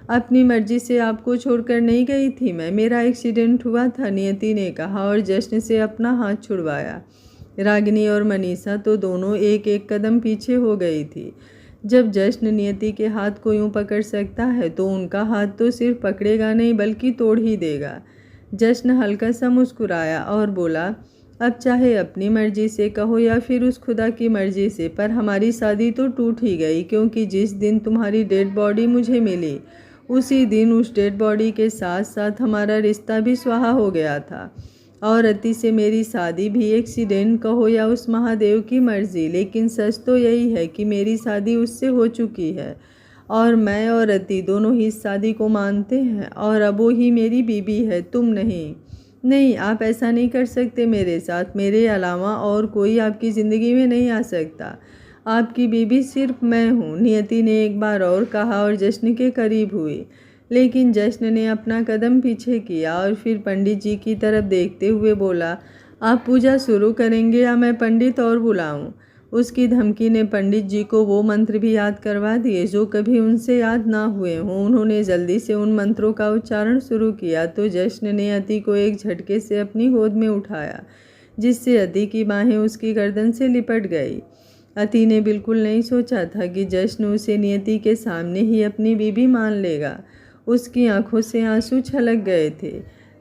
अपनी मर्जी से आपको छोड़कर नहीं गई थी मैं, मेरा एक्सीडेंट हुआ था, नियति ने कहा और जश्न से अपना हाथ छुड़वाया। रागिनी और मनीषा तो दोनों एक एक कदम पीछे हो गई थी। जब जश्न नियति के हाथ को यूं पकड़ सकता है तो उनका हाथ तो सिर्फ पकड़ेगा नहीं बल्कि तोड़ ही देगा। जश्न हल्का सा मुस्कुराया और बोला, अब चाहे अपनी मर्जी से कहो या फिर उस खुदा की मर्जी से, पर हमारी शादी तो टूट ही गई, क्योंकि जिस दिन तुम्हारी डेड बॉडी मुझे मिली उसी दिन उस डेड बॉडी के साथ साथ हमारा रिश्ता भी स्वाहा हो गया था। और अति से मेरी शादी भी, एक्सीडेंट कहो या उस महादेव की मर्जी, लेकिन सच तो यही है कि मेरी शादी उससे हो चुकी है और मैं और अति दोनों ही इस शादी को मानते हैं, और अब वो ही मेरी बीबी है, तुम नहीं। नहीं, आप ऐसा नहीं कर सकते मेरे साथ, मेरे अलावा और कोई आपकी ज़िंदगी में नहीं आ सकता। आपकी बीबी सिर्फ मैं हूँ, नियति ने एक बार और कहा और जश्न के करीब हुई। लेकिन जश्न ने अपना कदम पीछे किया और फिर पंडित जी की तरफ देखते हुए बोला, आप पूजा शुरू करेंगे या मैं पंडित और बुलाऊं? उसकी धमकी ने पंडित जी को वो मंत्र भी याद करवा दिए जो कभी उनसे याद ना हुए हों। उन्होंने जल्दी से उन मंत्रों का उच्चारण शुरू किया तो जश्न ने अति को एक झटके से अपनी गोद में उठाया, जिससे अति की बाहें उसकी गर्दन से लिपट गई। अति ने बिल्कुल नहीं सोचा था कि जश्न उसे नियति के सामने ही अपनी बीबी मान लेगा। उसकी आंखों से आंसू छलक गए थे।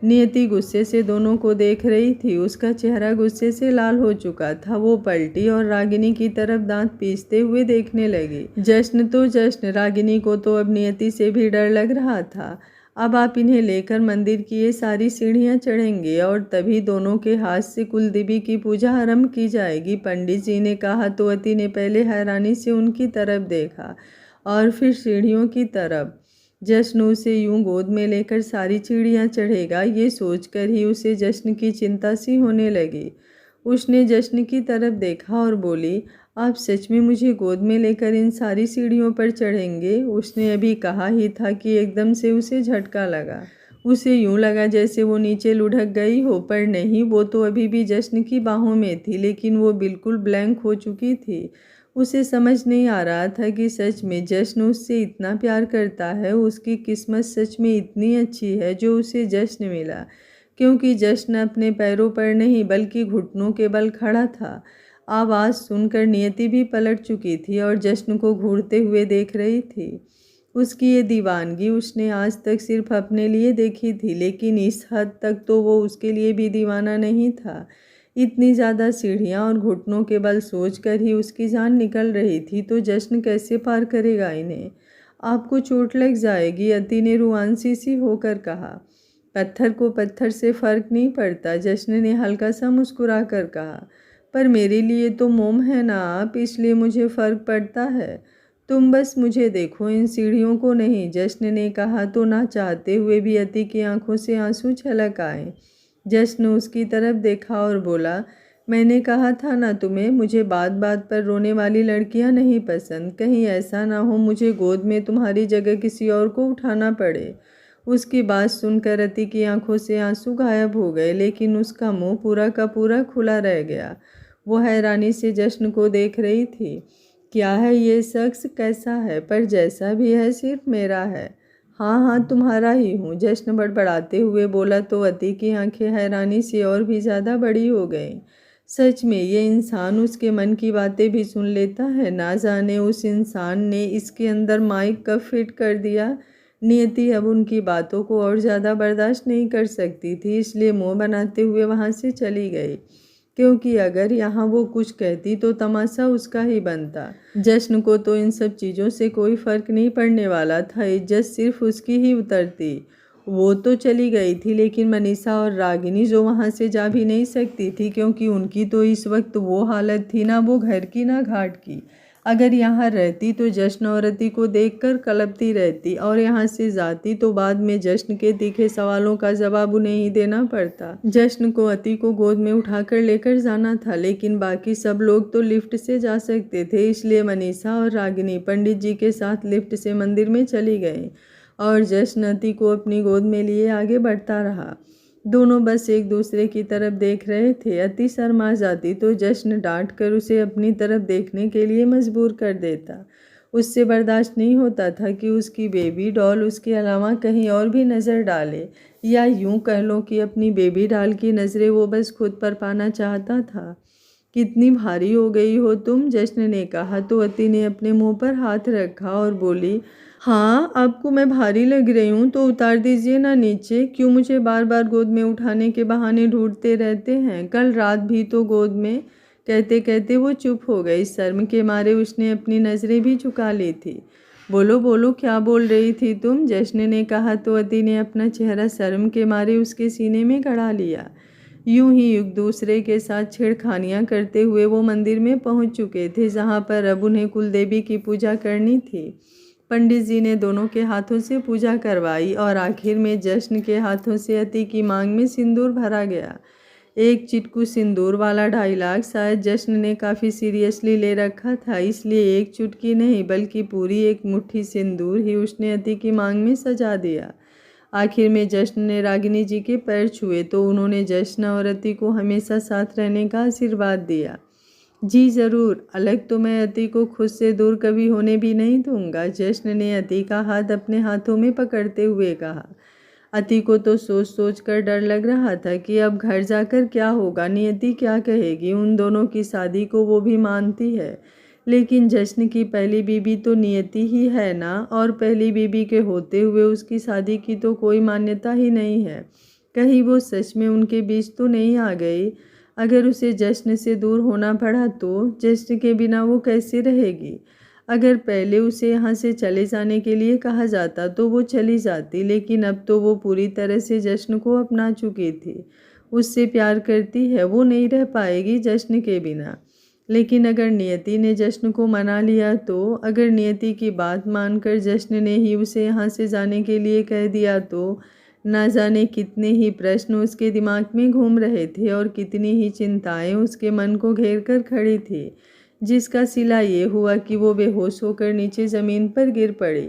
नियति गुस्से से दोनों को देख रही थी, उसका चेहरा गुस्से से लाल हो चुका था। वो पलटी और रागिनी की तरफ दांत पीसते हुए देखने लगी। जश्न तो जश्न, रागिनी को तो अब नियति से भी डर लग रहा था। अब आप इन्हें लेकर मंदिर की ये सारी सीढ़ियां चढ़ेंगे और तभी दोनों के हाथ से कुलदेवी की पूजा आरंभ की जाएगी, पंडित जी ने कहा। तो अति ने पहले हैरानी से उनकी तरफ देखा और फिर सीढ़ियों की तरफ। जश्न उसे यूं गोद में लेकर सारी सीढ़ियां चढ़ेगा, ये सोचकर ही उसे जश्न की चिंता सी होने लगी। उसने जश्न की तरफ देखा और बोली, आप सच में मुझे गोद में लेकर इन सारी सीढ़ियों पर चढ़ेंगे? उसने अभी कहा ही था कि एकदम से उसे झटका लगा। उसे यूं लगा जैसे वो नीचे लुढ़क गई हो, पर नहीं, वो तो अभी भी जश्न की बाहों में थी, लेकिन वो बिल्कुल ब्लैंक हो चुकी थी। उसे समझ नहीं आ रहा था कि सच में जश्न उससे इतना प्यार करता है। उसकी किस्मत सच में इतनी अच्छी है जो उसे जश्न मिला, क्योंकि जश्न अपने पैरों पर नहीं बल्कि घुटनों के बल खड़ा था। आवाज़ सुनकर नियति भी पलट चुकी थी और जश्न को घूरते हुए देख रही थी। उसकी ये दीवानगी उसने आज तक सिर्फ अपने लिए देखी थी, लेकिन इस हद तक तो वो उसके लिए भी दीवाना नहीं था। इतनी ज़्यादा सीढ़ियाँ और घुटनों के बल सोचकर ही उसकी जान निकल रही थी, तो जश्न कैसे पार करेगा इन्हें? आपको चोट लग जाएगी, अति ने रुआंसी सी होकर कहा। पत्थर को पत्थर से फर्क नहीं पड़ता, जश्न ने हल्का सा मुस्कुरा कर कहा। पर मेरे लिए तो मोम है ना आप, इसलिए मुझे फ़र्क पड़ता है। तुम बस मुझे देखो, इन सीढ़ियों को नहीं, जश्न ने कहा तो ना चाहते हुए भी अति की आंखों से आंसू छलक आए। जश्न उसकी तरफ देखा और बोला, मैंने कहा था ना तुम्हें, मुझे बात बात पर रोने वाली लड़कियां नहीं पसंद। कहीं ऐसा ना हो मुझे गोद में तुम्हारी जगह किसी और को उठाना पड़े। उसकी बात सुनकर अति की आंखों से आंसू गायब हो गए, लेकिन उसका मुंह पूरा का पूरा खुला रह गया। वो हैरानी से जश्न को देख रही थी। क्या है ये शख्स, कैसा है? पर जैसा भी है सिर्फ मेरा है। हाँ हाँ, तुम्हारा ही हूँ, जश्न बड़बड़ाते हुए बोला। तो अति की आंखें हैरानी से और भी ज़्यादा बड़ी हो गईं। सच में ये इंसान उसके मन की बातें भी सुन लेता है। ना जाने उस इंसान ने इसके अंदर माइक कब फिट कर दिया। नियति अब उनकी बातों को और ज़्यादा बर्दाश्त नहीं कर सकती थी, इसलिए मुँह बनाते हुए वहाँ से चली गई। क्योंकि अगर यहाँ वो कुछ कहती तो तमाशा उसका ही बनता। जश्न को तो इन सब चीज़ों से कोई फ़र्क नहीं पड़ने वाला था, इज्जत सिर्फ उसकी ही उतरती। वो तो चली गई थी, लेकिन मनीषा और रागिनी जो वहाँ से जा भी नहीं सकती थी, क्योंकि उनकी तो इस वक्त वो हालत थी, ना वो घर की ना घाट की। अगर यहाँ रहती तो जश्न और अति को देखकर कलपती रहती, और यहाँ से जाती तो बाद में जश्न के तीखे सवालों का जवाब उन्हें ही देना पड़ता। जश्न को अति को गोद में उठाकर लेकर जाना था, लेकिन बाकी सब लोग तो लिफ्ट से जा सकते थे, इसलिए मनीषा और रागिनी पंडित जी के साथ लिफ्ट से मंदिर में चली गई और जश्न अति को अपनी गोद में लिए आगे बढ़ता रहा। दोनों बस एक दूसरे की तरफ देख रहे थे। अति शर्मा जाती तो जश्न डांट कर उसे अपनी तरफ देखने के लिए मजबूर कर देता। उससे बर्दाश्त नहीं होता था कि उसकी बेबी डॉल उसके अलावा कहीं और भी नज़र डाले, या यूं कह लो कि अपनी बेबी डॉल की नज़रें वो बस खुद पर पाना चाहता था। कितनी भारी हो गई हो तुम, जश्न ने कहा तो अति ने अपने मुंह पर हाथ रखा और बोली, हाँ आपको मैं भारी लग रही हूँ तो उतार दीजिए ना नीचे, क्यों मुझे बार बार गोद में उठाने के बहाने ढूंढते रहते हैं, कल रात भी तो गोद में। कहते कहते वो चुप हो गई। शर्म के मारे उसने अपनी नज़रें भी झुका ली थी। बोलो बोलो क्या बोल रही थी तुम, जश्न ने कहा तो अति ने अपना चेहरा शर्म के मारे उसके सीने में गड़ा लिया। यूं ही एक दूसरे के साथ छेड़खानियां करते हुए वो मंदिर में पहुंच चुके थे, जहां पर अब उन्हें कुलदेवी की पूजा करनी थी। पंडित जी ने दोनों के हाथों से पूजा करवाई और आखिर में जश्न के हाथों से अति की मांग में सिंदूर भरा गया। एक चिटकू सिंदूर वाला 2.5 लाख शायद जश्न ने काफ़ी सीरियसली ले रखा था, इसलिए एक चुटकी नहीं बल्कि पूरी एक मुट्ठी सिंदूर ही उसने अति की मांग में सजा दिया। आखिर में जश्न ने रागिनी जी के पैर छुए तो उन्होंने जश्न और अति को हमेशा साथ रहने का आशीर्वाद दिया। जी ज़रूर, अलग तो मैं अति को खुद से दूर कभी होने भी नहीं दूंगा, जश्न ने अति का हाथ अपने हाथों में पकड़ते हुए कहा। अति को तो सोच सोच कर डर लग रहा था कि अब घर जाकर क्या होगा, नियति क्या कहेगी। उन दोनों की शादी को वो भी मानती है, लेकिन जश्न की पहली बीबी तो नियति ही है ना, और पहली बीबी के होते हुए उसकी शादी की तो कोई मान्यता ही नहीं है। कहीं वो सच में उनके बीच तो नहीं आ गई। अगर उसे जश्न से दूर होना पड़ा तो जश्न के बिना वो कैसे रहेगी। अगर पहले उसे यहाँ से चले जाने के लिए कहा जाता तो वो चली जाती, लेकिन अब तो वो पूरी तरह से जश्न को अपना चुकी थी, उससे प्यार करती है, वो नहीं रह पाएगी जश्न के बिना। लेकिन अगर नियति ने जश्न को मना लिया तो, अगर नियति की बात मानकर जश्न ने ही उसे यहाँ से जाने के लिए कह दिया तो ना जाने कितने ही प्रश्न उसके दिमाग में घूम रहे थे और कितनी ही चिंताएं उसके मन को घेर कर खड़ी थी, जिसका सिला ये हुआ कि वो बेहोश होकर नीचे ज़मीन पर गिर पड़ी।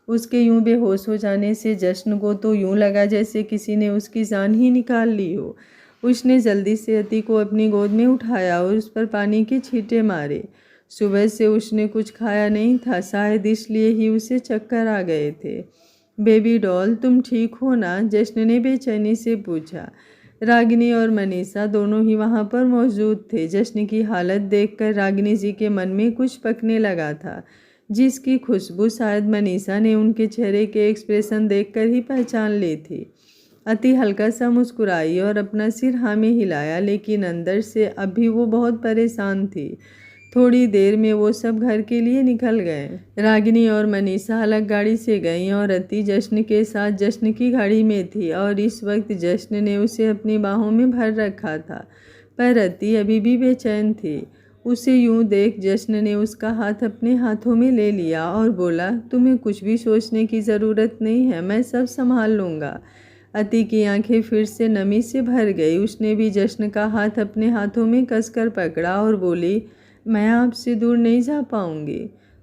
उसके यूं बेहोश हो जाने से जश्न को तो यूं लगा जैसे किसी ने उसकी जान ही निकाल ली हो। उसने जल्दी से अति को अपनी गोद में उठाया और उस पर पानी के छींटे मारे। सुबह से उसने कुछ खाया नहीं था, शायद इसलिए ही उसे चक्कर आ गए थे। बेबी डॉल तुम ठीक हो ना, जश्न ने बेचैनी से पूछा। रागिनी और मनीषा दोनों ही वहाँ पर मौजूद थे। जश्न की हालत देखकर रागिनी जी के मन में कुछ पकने लगा था, जिसकी खुशबू शायद मनीषा ने उनके चेहरे के एक्सप्रेशन देखकर ही पहचान ली थी। अति हल्का सा मुस्कुराई और अपना सिर हाँ में हिलाया, लेकिन अंदर से अभी वो बहुत परेशान थी। थोड़ी देर में वो सब घर के लिए निकल गए। रागिनी और मनीषा अलग गाड़ी से गईं और अति जश्न के साथ जश्न की गाड़ी में थी, और इस वक्त जश्न ने उसे अपनी बाहों में भर रखा था, पर अति अभी भी बेचैन थी। उसे यूं देख जश्न ने उसका हाथ अपने हाथों में ले लिया और बोला, तुम्हें कुछ भी सोचने की ज़रूरत नहीं है, मैं सब संभाल लूँगा। अति की आंखें फिर से नमी से भर गई। उसने भी जश्न का हाथ अपने हाथों में कसकर पकड़ा और बोली, मैं आपसे दूर नहीं जा पाऊंगी,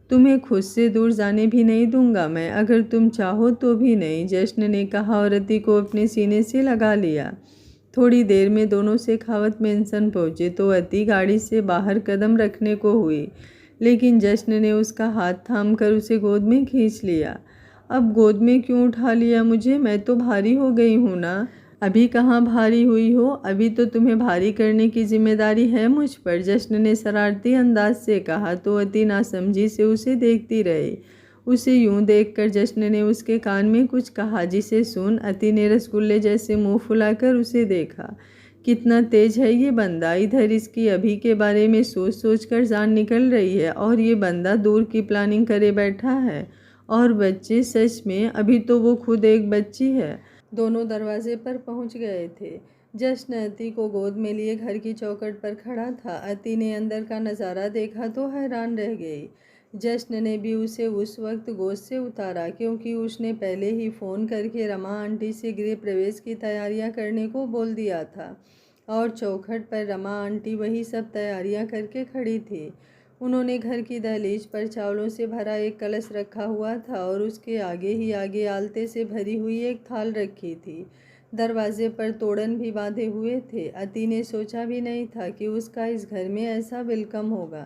तुम्हें खुद से दूर जाने भी नहीं दूंगा मैं, अगर तुम चाहो तो भी नहीं, जश्न ने कहा और अति को अपने सीने से लगा लिया। थोड़ी देर में दोनों शेखावत मेंशन पहुंचे तो अति गाड़ी से बाहर कदम रखने को हुई, लेकिन जश्न ने उसका हाथ थाम कर उसे गोद में खींच लिया। अब गोद में क्यों उठा लिया मुझे, मैं तो भारी हो गई हूँ ना। अभी कहाँ भारी हुई हो, अभी तो तुम्हें भारी करने की जिम्मेदारी है मुझ पर, जश्न ने शरारती अंदाज से कहा तो अति नासमझी से उसे देखती रही। उसे यूं देखकर जश्न ने उसके कान में कुछ कहा, जिसे सुन अति ने रसगुल्ले जैसे मुंह फुलाकर उसे देखा कितना तेज है ये बंदा, इधर इसकी अभी के बारे में सोच सोच कर जान निकल रही है और ये बंदा दूर की प्लानिंग करे बैठा है। और बच्चे, सच में अभी तो वो खुद एक बच्ची है। दोनों दरवाजे पर पहुंच गए थे। जश्न अति को गोद में लिए घर की चौखट पर खड़ा था। अति ने अंदर का नज़ारा देखा तो हैरान रह गई। जश्न ने भी उसे उस वक्त गोद से उतारा, क्योंकि उसने पहले ही फ़ोन करके रमा आंटी से गृह प्रवेश की तैयारियां करने को बोल दिया था और चौखट पर रमा आंटी वही सब तैयारियां करके खड़ी थी। उन्होंने घर की दहलीज पर चावलों से भरा एक कलश रखा हुआ था और उसके आगे ही आगे आलते से भरी हुई एक थाल रखी थी। दरवाजे पर तोड़न भी बांधे हुए थे। अति ने सोचा भी नहीं था कि उसका इस घर में ऐसा वेलकम होगा।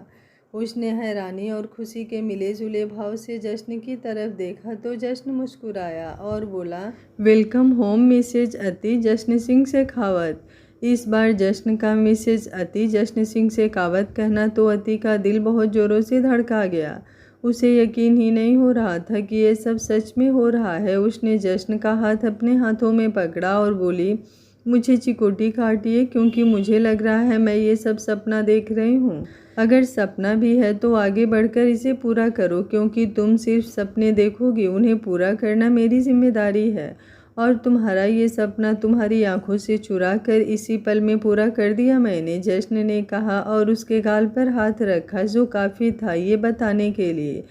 उसने हैरानी और खुशी के मिले जुले भाव से जश्न की तरफ देखा तो जश्न मुस्कुराया और बोला, वेलकम होम मिसेज अति जश्न सिंह शेखावत। इस बार जश्न का मिसेज अति जश्न सिंह शेखावत कहना तो अति का दिल बहुत ज़ोरों से धड़का गया। उसे यकीन ही नहीं हो रहा था कि ये सब सच में हो रहा है। उसने जश्न का हाथ अपने हाथों में पकड़ा और बोली, मुझे चिकोटी काटिए, क्योंकि मुझे लग रहा है मैं ये सब सपना देख रही हूँ। अगर सपना भी है तो आगे बढ़कर इसे पूरा करो, क्योंकि तुम सिर्फ सपने देखोगी, उन्हें पूरा करना मेरी जिम्मेदारी है। और तुम्हारा ये सपना तुम्हारी आंखों से चुरा कर इसी पल में पूरा कर दिया मैंने, जश्न ने कहा और उसके गाल पर हाथ रखा, जो काफ़ी था ये बताने के लिए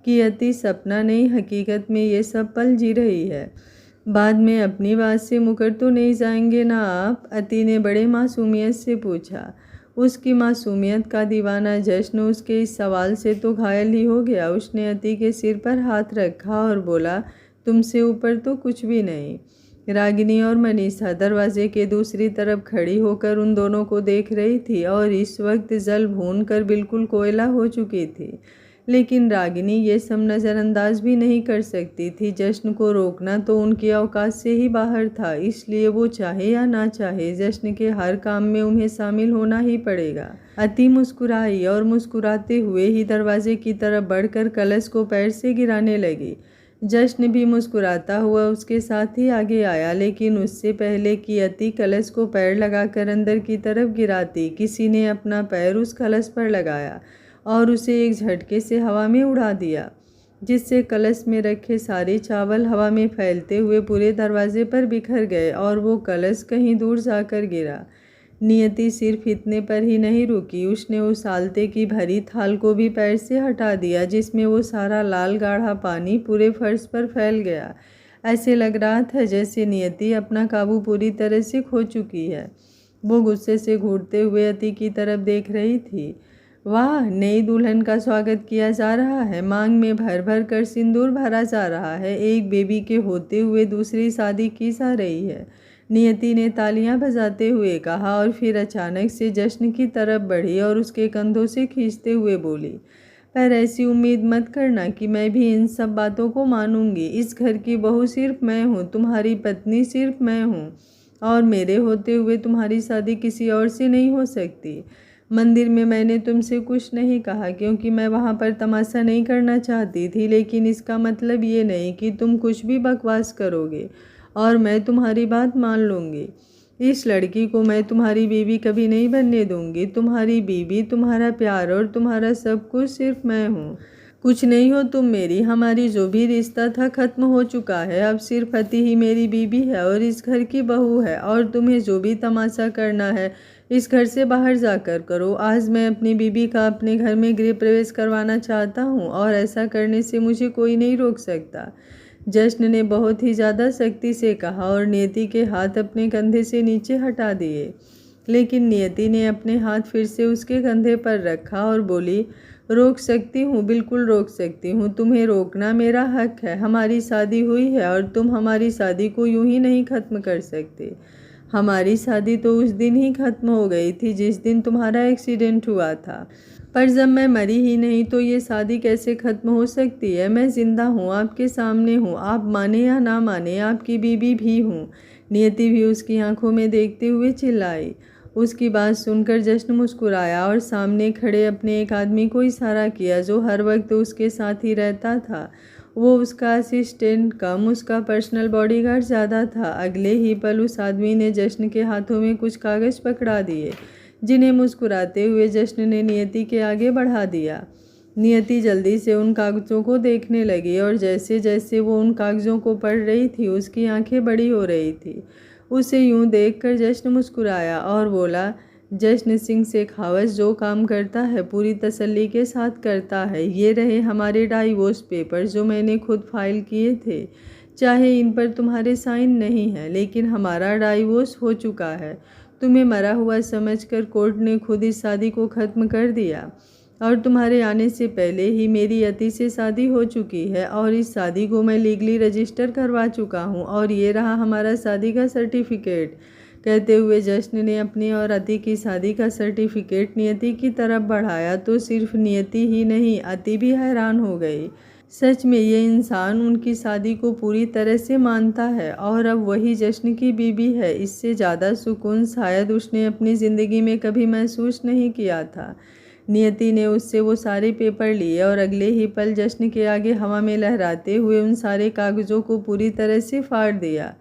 कि अति सपना नहीं, हकीकत में ये सब पल जी रही है। बाद में अपनी बात से मुकर तो नहीं जाएंगे ना आप? अति ने बड़े मासूमियत से पूछा। उसकी मासूमियत का दीवाना जश्न उसके इस सवाल से तो घायल ही हो गया। उसने अति के सिर पर हाथ रखा और बोला, तुमसे ऊपर तो कुछ भी नहीं। रागिनी और मनीषा दरवाजे के दूसरी तरफ खड़ी होकर उन दोनों को देख रही थी और इस वक्त जल भून कर बिल्कुल कोयला हो चुकी थी। लेकिन रागिनी ये सब नज़रअंदाज भी नहीं कर सकती थी। जश्न को रोकना तो उनकी औकात से ही बाहर था, इसलिए वो चाहे या ना चाहे जश्न के हर काम में उन्हें शामिल होना ही पड़ेगा। अति मुस्कुराई और मुस्कुराते हुए ही दरवाजे की तरफ बढ़कर कलश को पैर से गिराने लगी। जश्न भी मुस्कुराता हुआ उसके साथ ही आगे आया, लेकिन उससे पहले कि अति कलश को पैर लगाकर अंदर की तरफ गिराती, किसी ने अपना पैर उस कलश पर लगाया और उसे एक झटके से हवा में उड़ा दिया, जिससे कलश में रखे सारे चावल हवा में फैलते हुए पूरे दरवाजे पर बिखर गए और वो कलश कहीं दूर जाकर गिरा। नियति सिर्फ इतने पर ही नहीं रुकी, उसने उस आलते की भरी थाल को भी पैर से हटा दिया, जिसमें वो सारा लाल गाढ़ा पानी पूरे फर्श पर फैल गया। ऐसे लग रहा था जैसे नियति अपना काबू पूरी तरह से खो चुकी है। वो गुस्से से घूरते हुए अति की तरफ देख रही थी। वाह, नई दुल्हन का स्वागत किया जा रहा है, मांग में भर भर कर सिंदूर भरा जा रहा है, एक बेबी के होते हुए दूसरी शादी की जा रही है, नियति ने तालियां बजाते हुए कहा और फिर अचानक से जश्न की तरफ बढ़ी और उसके कंधों से खींचते हुए बोली, पर ऐसी उम्मीद मत करना कि मैं भी इन सब बातों को मानूंगी। इस घर की बहू सिर्फ मैं हूँ, तुम्हारी पत्नी सिर्फ मैं हूँ और मेरे होते हुए तुम्हारी शादी किसी और से नहीं हो सकती। मंदिर में मैंने तुमसे कुछ नहीं कहा, क्योंकि मैं वहाँ पर तमाशा नहीं करना चाहती थी, लेकिन इसका मतलब ये नहीं कि तुम कुछ भी बकवास करोगे और मैं तुम्हारी बात मान लूँगी। इस लड़की को मैं तुम्हारी बीवी कभी नहीं बनने दूँगी। तुम्हारी बीवी, तुम्हारा प्यार और तुम्हारा सब कुछ सिर्फ मैं हूँ, कुछ नहीं हो तुम मेरी। हमारी जो भी रिश्ता था ख़त्म हो चुका है, अब सिर्फ अति ही मेरी बीवी है और इस घर की बहू है, और तुम्हें जो भी तमाशा करना है इस घर से बाहर जाकर करो। आज मैं अपनी बीबी का अपने घर में गृह प्रवेश करवाना चाहता हूँ और ऐसा करने से मुझे कोई नहीं रोक सकता, जश्न ने बहुत ही ज़्यादा सख्ती से कहा और नियति के हाथ अपने कंधे से नीचे हटा दिए। लेकिन नियति ने अपने हाथ फिर से उसके कंधे पर रखा और बोली, रोक सकती हूँ, बिल्कुल रोक सकती हूँ, तुम्हें रोकना मेरा हक है। हमारी शादी हुई है और तुम हमारी शादी को यूं ही नहीं ख़त्म कर सकते। हमारी शादी तो उस दिन ही ख़त्म हो गई थी जिस दिन तुम्हारा एक्सीडेंट हुआ था, पर जब मैं मरी ही नहीं तो ये शादी कैसे ख़त्म हो सकती है। मैं ज़िंदा हूँ, आपके सामने हूँ, आप माने या ना माने, आपकी बीबी भी हूँ। नियति भी उसकी आंखों में देखते हुए चिल्लाई। उसकी बात सुनकर जश्न मुस्कुराया और सामने खड़े अपने एक आदमी को इशारा किया जो हर वक्त उसके साथ ही रहता था। वो उसका असिस्टेंट कम उसका पर्सनल बॉडीगार्ड ज़्यादा था। अगले ही पल उस आदमी ने जश्न के हाथों में कुछ कागज़ पकड़ा दिए, जिन्हें मुस्कुराते हुए जश्न ने नियति के आगे बढ़ा दिया। नियति जल्दी से उन कागज़ों को देखने लगी और जैसे जैसे वो उन कागज़ों को पढ़ रही थी उसकी आंखें बड़ी हो रही थी। उसे यूं देखकर जश्न मुस्कुराया और बोला, जश्न सिंह शेखावत जो काम करता है पूरी तसल्ली के साथ करता है। ये रहे हमारे डाइवोर्स पेपर जो मैंने खुद फाइल किए थे। चाहे इन पर तुम्हारे साइन नहीं हैं, लेकिन हमारा डाइवोर्स हो चुका है। तुम्हें मरा हुआ समझकर कोर्ट ने खुद इस शादी को ख़त्म कर दिया और तुम्हारे आने से पहले ही मेरी अति से शादी हो चुकी है और इस शादी को मैं लीगली रजिस्टर करवा चुका हूँ और ये रहा हमारा शादी का सर्टिफिकेट। कहते हुए जश्न ने अपनी और अति की शादी का सर्टिफिकेट नियति की तरफ बढ़ाया तो सिर्फ नियति ही नहीं, अति भी हैरान हो गई। सच में ये इंसान उनकी शादी को पूरी तरह से मानता है और अब वही जश्न की बीवी है। इससे ज़्यादा सुकून शायद उसने अपनी ज़िंदगी में कभी महसूस नहीं किया था। नियति ने उससे वो सारे पेपर लिए और अगले ही पल जश्न के आगे हवा में लहराते हुए उन सारे कागज़ों को पूरी तरह से फाड़ दिया।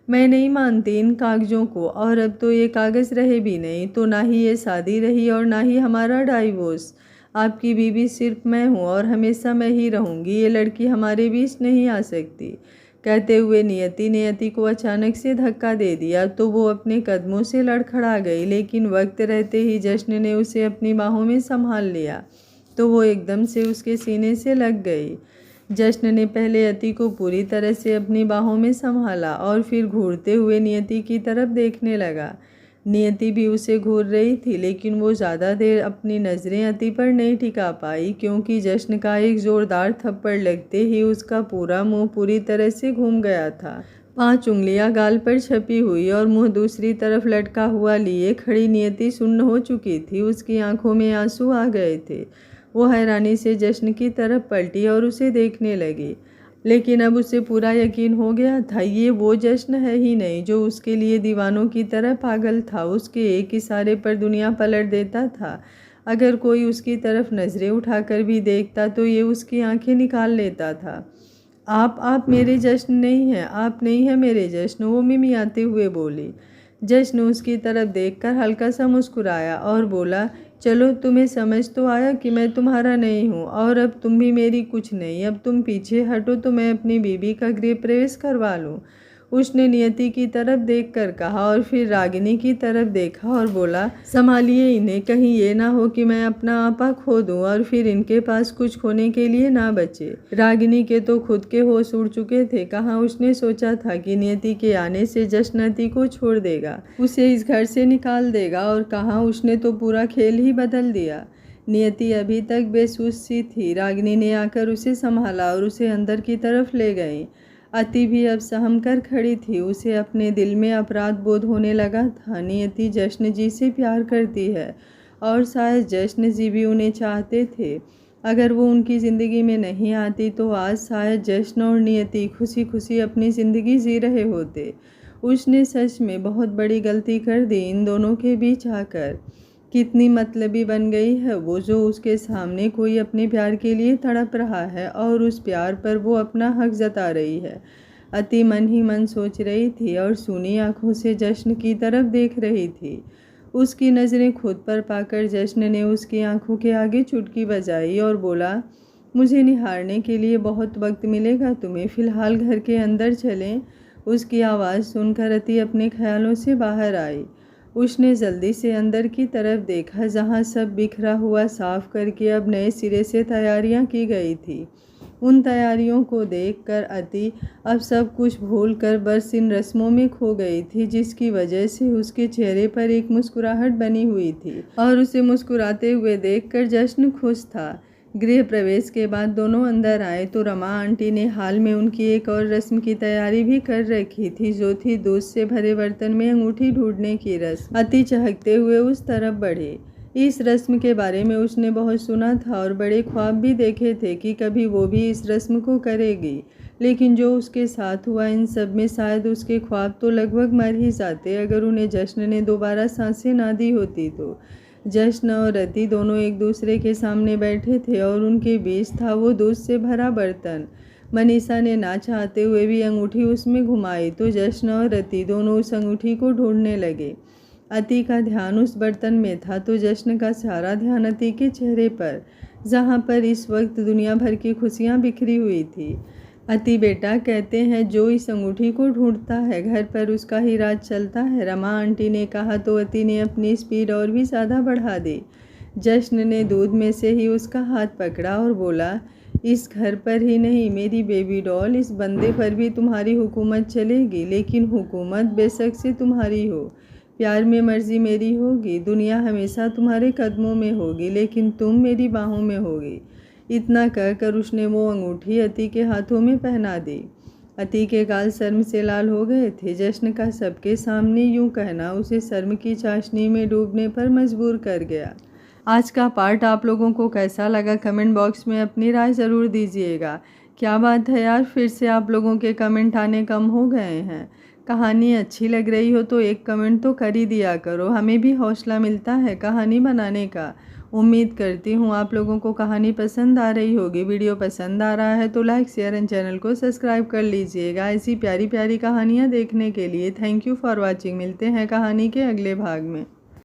मैं नहीं मानती इन कागज़ों को, और अब तो ये कागज़ रहे भी नहीं, तो ना ही ये शादी रही और ना ही हमारा डाइवोर्स। आपकी बीवी सिर्फ मैं हूँ और हमेशा मैं ही रहूँगी। ये लड़की हमारे बीच नहीं आ सकती। कहते हुए नियति ने अति को अचानक से धक्का दे दिया तो वो अपने कदमों से लड़खड़ा गई, लेकिन वक्त रहते ही जश्न ने उसे अपनी बाहों में संभाल लिया तो वो एकदम से उसके सीने से लग गई। जश्न ने पहले अति को पूरी तरह से अपनी बाहों में संभाला और फिर घूरते हुए नियति की तरफ देखने लगा। नियति भी उसे घूर रही थी, लेकिन वो ज़्यादा देर अपनी नज़रें अति पर नहीं टिका पाई, क्योंकि जश्न का एक ज़ोरदार थप्पड़ लगते ही उसका पूरा मुंह पूरी तरह से घूम गया था। 5 उंगलियां गाल पर छपी हुई और मुंह दूसरी तरफ लटका हुआ लिए खड़ी नियति सुन्न हो चुकी थी। उसकी आंखों में आंसू आ गए थे। वो हैरानी से जश्न की तरफ पलटी और उसे देखने लगी, लेकिन अब उसे पूरा यकीन हो गया था ये वो जश्न है ही नहीं जो उसके लिए दीवानों की तरह पागल था। उसके एक इशारे पर दुनिया पलट देता था। अगर कोई उसकी तरफ नज़रें उठाकर भी देखता तो ये उसकी आंखें निकाल लेता था। आप मेरे जश्न नहीं हैं, आप नहीं हैं मेरे जश्न, वो मिमियाते हुए बोली। जश्न उसकी तरफ देखकर हल्का सा मुस्कुराया और बोला, चलो तुम्हें समझ तो आया कि मैं तुम्हारा नहीं हूँ और अब तुम भी मेरी कुछ नहीं। अब तुम पीछे हटो तो मैं अपनी बीवी का गृह प्रवेश करवा लूँ। उसने नियति की तरफ देखकर कहा और फिर रागिनी की तरफ देखा और बोला, संभालिए इन्हें, कहीं ये ना हो कि मैं अपना आपा खो दूँ और फिर इनके पास कुछ खोने के लिए ना बचे। रागिनी के तो खुद के होश उड़ चुके थे। कहाँ उसने सोचा था कि नियति के आने से जश्न अति को छोड़ देगा, उसे इस घर से निकाल देगा, और कहाँ उसने तो पूरा खेल ही बदल दिया। नियति अभी तक बेसुध सी थी। रागिनी ने आकर उसे संभाला और उसे अंदर की तरफ ले गई। अति भी अब सहम कर खड़ी थी। उसे अपने दिल में अपराध बोध होने लगा था। नियति जश्न जी से प्यार करती है और शायद जश्न जी भी उन्हें चाहते थे। अगर वो उनकी ज़िंदगी में नहीं आती तो आज शायद जश्न और नियति खुशी खुशी अपनी ज़िंदगी जी रहे होते। उसने सच में बहुत बड़ी गलती कर दी इन दोनों के बीच आकर। कितनी मतलबी बन गई है वो, जो उसके सामने कोई अपने प्यार के लिए तड़प रहा है और उस प्यार पर वो अपना हक जता रही है। अति मन ही मन सोच रही थी और सूनी आंखों से जश्न की तरफ देख रही थी। उसकी नज़रें खुद पर पाकर जश्न ने उसकी आंखों के आगे चुटकी बजाई और बोला, मुझे निहारने के लिए बहुत वक्त मिलेगा तुम्हें, फ़िलहाल घर के अंदर चलें। उसकी आवाज़ सुनकर अति अपने ख्यालों से बाहर आई। उसने जल्दी से अंदर की तरफ देखा, जहाँ सब बिखरा हुआ साफ करके अब नए सिरे से तैयारियां की गई थी। उन तैयारियों को देखकर अति अब सब कुछ भूलकर बस इन रस्मों में खो गई थी, जिसकी वजह से उसके चेहरे पर एक मुस्कुराहट बनी हुई थी और उसे मुस्कुराते हुए देखकर जश्न खुश था। गृह प्रवेश के बाद दोनों अंदर आए तो रमा आंटी ने हाल में उनकी एक और रस्म की तैयारी भी कर रखी थी, जो थी दूध से भरे बर्तन में अंगूठी ढूंढने की रस्म। अति चहकते हुए उस तरफ बढ़े। इस रस्म के बारे में उसने बहुत सुना था और बड़े ख्वाब भी देखे थे कि कभी वो भी इस रस्म को करेगी, लेकिन जो उसके साथ हुआ इन सब में शायद उसके ख्वाब तो लगभग मर ही जाते अगर उन्हें जश्न ने दोबारा सांसें ना दी होती तो। जश्न और अति दोनों एक दूसरे के सामने बैठे थे और उनके बीच था वो दूध से भरा बर्तन। मनीषा ने ना चाहते हुए भी अंगूठी उसमें घुमाई तो जश्न और अति दोनों उस अंगूठी को ढूंढने लगे। अति का ध्यान उस बर्तन में था तो जश्न का सारा ध्यान अति के चेहरे पर, जहाँ पर इस वक्त दुनिया भर की खुशियाँ बिखरी हुई थी। अति बेटा, कहते हैं जो इस अंगूठी को ढूंढता है घर पर उसका ही राज चलता है। रमा आंटी ने कहा तो अति ने अपनी स्पीड और भी ज़्यादा बढ़ा दी। जश्न ने दूध में से ही उसका हाथ पकड़ा और बोला, इस घर पर ही नहीं मेरी बेबी डॉल, इस बंदे पर भी तुम्हारी हुकूमत चलेगी, लेकिन हुकूमत बेशक से तुम्हारी हो। प्यार में मर्जी मेरी होगी, दुनिया हमेशा तुम्हारे कदमों में होगी, लेकिन तुम मेरी बाहों में होगी। इतना कहकर उसने वो अंगूठी अति के हाथों में पहना दी। अति के गाल शर्म से लाल हो गए थे। जश्न का सबके सामने यूं कहना उसे शर्म की चाशनी में डूबने पर मजबूर कर गया। आज का पार्ट आप लोगों को कैसा लगा कमेंट बॉक्स में अपनी राय ज़रूर दीजिएगा। क्या बात है यार, फिर से आप लोगों के कमेंट आने कम हो गए हैं। कहानी अच्छी लग रही हो तो एक कमेंट तो कर ही दिया करो, हमें भी हौसला मिलता है कहानी बनाने का। उम्मीद करती हूँ आप लोगों को कहानी पसंद आ रही होगी। वीडियो पसंद आ रहा है तो लाइक शेयर एंड चैनल को सब्सक्राइब कर लीजिएगा ऐसी प्यारी प्यारी कहानियाँ देखने के लिए। Thank you for watching. मिलते हैं कहानी के अगले भाग में।